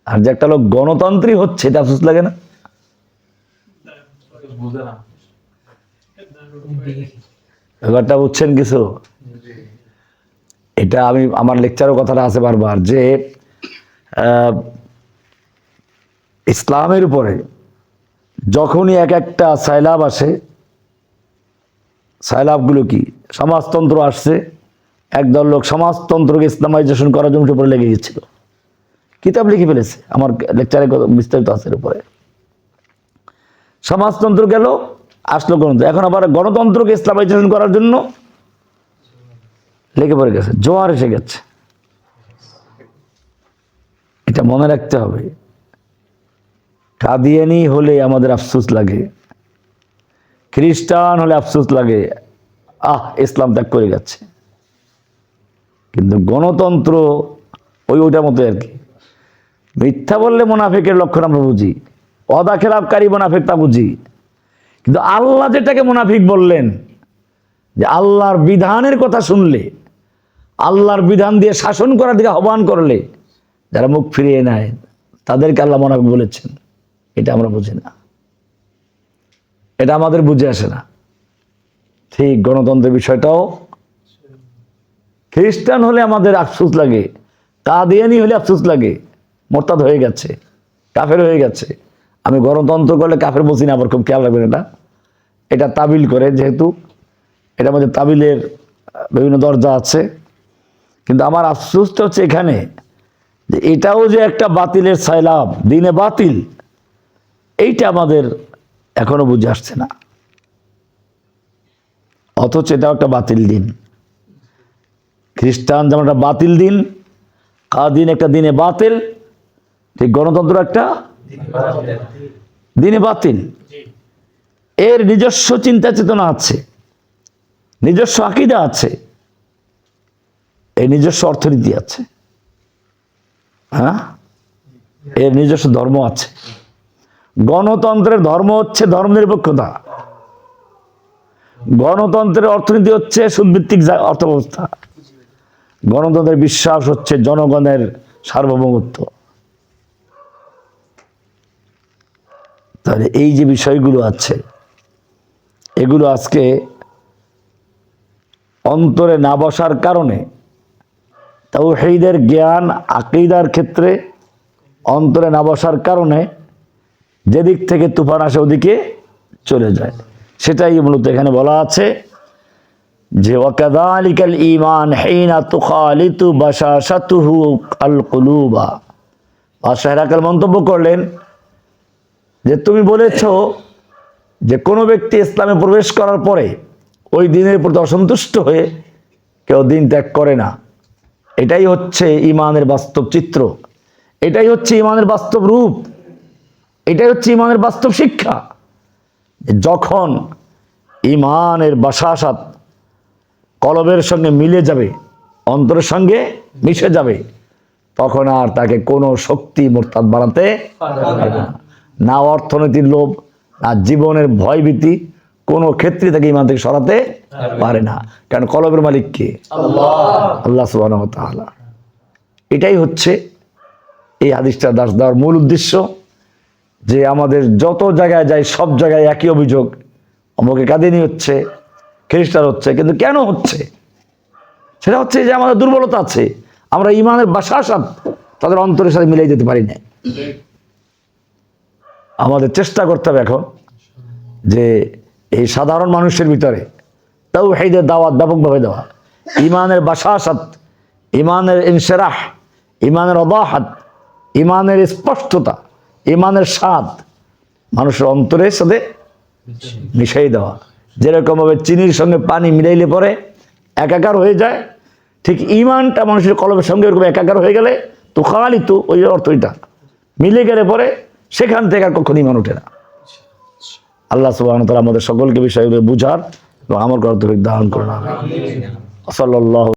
আর যে একটা লোক গণতন্ত্রী হচ্ছে এটা আফসোস লাগে না? ব্যাপারটা বুঝছেন কিছু? এটা আমি আমার লেকচারও কথাটা আছে বারবার, যে ইসলামের উপরে যখনই এক একটা সাইলাব আসে, সাইলাবগুলো কি? সমাজতন্ত্র আসছে, একদল লোক সমাজতন্ত্রকে ইসলামাইজেশন করার জন্য উপরে লেগে গেছিল, কিতাব লিখে ফেলেছে, আমার লেকচারে বিস্তারিত আছে এর উপরে। সমাজতন্ত্র গেল, আসলো গণতন্ত্র, এখন আবার গণতন্ত্রকে ইসলামাইজেশন করার জন্য লেগে পড়ে গেছে, জোয়ার এসে গেছে। এটা মনে রাখতে হবে। কাদিয়ানী হলে আমাদের আফসোস লাগে, খ্রিস্টান হলে আফসোস লাগে, ইসলাম ত্যাগ করে গেছে। কিন্তু গণতন্ত্র ওইটার মতো আর কি। মিথ্যা বললে মুনাফিকের লক্ষণ আমরা বুঝি, ওয়াদা খেলাপকারী মুনাফিক তা বুঝি। কিন্তু আল্লাহ যেটাকে মুনাফিক বললেন, যে আল্লাহর বিধানের কথা শুনলে, আল্লাহর বিধান দিয়ে শাসন করার দিকে আহ্বান করলে যারা মুখ ফিরিয়ে নেয়, তাদেরকে আল্লাহ মুনাফিক বলেছেন, এটা আমরা বুঝি না, এটা আমাদের বুঝে আসে না। ঠিক গণতন্ত্রের বিষয়টাও, খ্রিস্টান হলে আমাদের আফসোস লাগে, কাদিয়ানী হলে আফসোস লাগে, মোরতাদ হয়ে গেছে, কাফের হয়ে গেছে। আমি গণতন্ত্র করলে কাফের বলছি না, আবার খুব খেয়াল রাখবেন। এটা তাবিল করে, যেহেতু এটার মধ্যে তাবিলের বিভিন্ন দরজা আছে। কিন্তু আমার আফসোসটা হচ্ছে এখানে, যে এটাও যে একটা বাতিলের সাইলাব, দিনে বাতিল, এইটা আমাদের এখনো বুঝে আসছে না। অথচ এটাও একটা বাতিল দিন। খ্রিস্টান যেমন একটা বাতিল দিন, কাদিন একটা দিনে বাতিল, ঠিক গণতন্ত্র একটা দিনে বাতিল। এর নিজস্ব চিন্তা চেতনা আছে, নিজস্ব আকীদা আছে, এর নিজস্ব অর্থনীতি আছে, হ্যাঁ, এর নিজস্ব ধর্ম আছে। গণতন্ত্রের ধর্ম হচ্ছে ধর্মনিরপেক্ষতা, গণতন্ত্রের অর্থনীতি হচ্ছে সুদভিত্তিক অর্থব্যবস্থা, গণতন্ত্রের বিশ্বাস হচ্ছে জনগণের সার্বভৌমত্ব। তাহলে এই যে বিষয়গুলো আছে, এগুলো আজকে অন্তরে না বসার কারণে, তাওহীদের জ্ঞান আকীদার ক্ষেত্রে অন্তরে না বসার কারণে যেদিক থেকে তুফান আসে ওদিকে চলে যায়। সেটাই মূলত এখানে বলা আছে, যে ওয়াকাযালিকাল ঈমান হিনা তুখালিতু বাশাশাতুহু আল কুলুবা। বাদশাহ হেরাকাল মন্তব্য করলেন যে তুমি বলেছো যে কোনো ব্যক্তি ইসলামে প্রবেশ করার পরে ওই দিনের প্রতি অসন্তুষ্ট হয়ে কেউ দিন ত্যাগ করে না। এটাই হচ্ছে ঈমানের বাস্তব চিত্র, এটাই হচ্ছে ঈমানের বাস্তব রূপ। এটাই হচ্ছে ইমানের বাস্তব শিক্ষা। যখন ইমানের বাসাসাত কলবের সঙ্গে মিলে যাবে, অন্তরের সঙ্গে মিশে যাবে, তখন আর তাকে কোনো শক্তি মোরতাদ বানাতে পারবে না। না অর্থনীতির লোভ, না জীবনের ভয়ভীতি, কোনো ক্ষেত্রে তাকে ইমান থেকে সরাতে পারে না। কারণ কলবের মালিক কে? আল্লাহ সুবহানাহু ওয়া তাআলা। এটাই হচ্ছে এই হাদিসটা দাস দেওয়ার মূল উদ্দেশ্য, যে আমাদের যত জায়গায় যাই সব জায়গায় একই অভিযোগ, অমুকে কাদিনী হচ্ছে, খ্রিস্টান হচ্ছে, কিন্তু কেন হচ্ছে? সেটা হচ্ছে যে আমাদের দুর্বলতা আছে, আমরা ইমানের বাসাসাত তাদের অন্তরের সাথে মিলিয়ে যেতে পারি না। আমাদের চেষ্টা করতে হবে এখন যে এই সাধারণ মানুষের ভিতরে তাওহীদের দাওয়াত ব্যাপকভাবে দেওয়া, ইমানের বাসাসাত, ইমানের ইনশিরাহ, ইমানের ওয়াদাহাত, ইমানের স্পষ্টতা, ইমানের স্বাদ মানুষের অন্তরের সাথে মিশিয়ে দেওয়া। যেরকমভাবে চিনির সঙ্গে পানি মিলাইলে পরে একাকার হয়ে যায়, ঠিক ইমানটা মানুষের কলবের সঙ্গে এরকম একাকার হয়ে গেলে তো খালি তো ওই অর্থ এটা মিলে গেলে পরে সেখান থেকে আর কখনো ইমান ওঠে না। আল্লাহ সুবহানাহু ওয়া তাআলা আমাদের সকলকে বিষয়গুলো বুঝার এবং আমল করার তৌফিক দান করুন। সাল্লাল্লাহু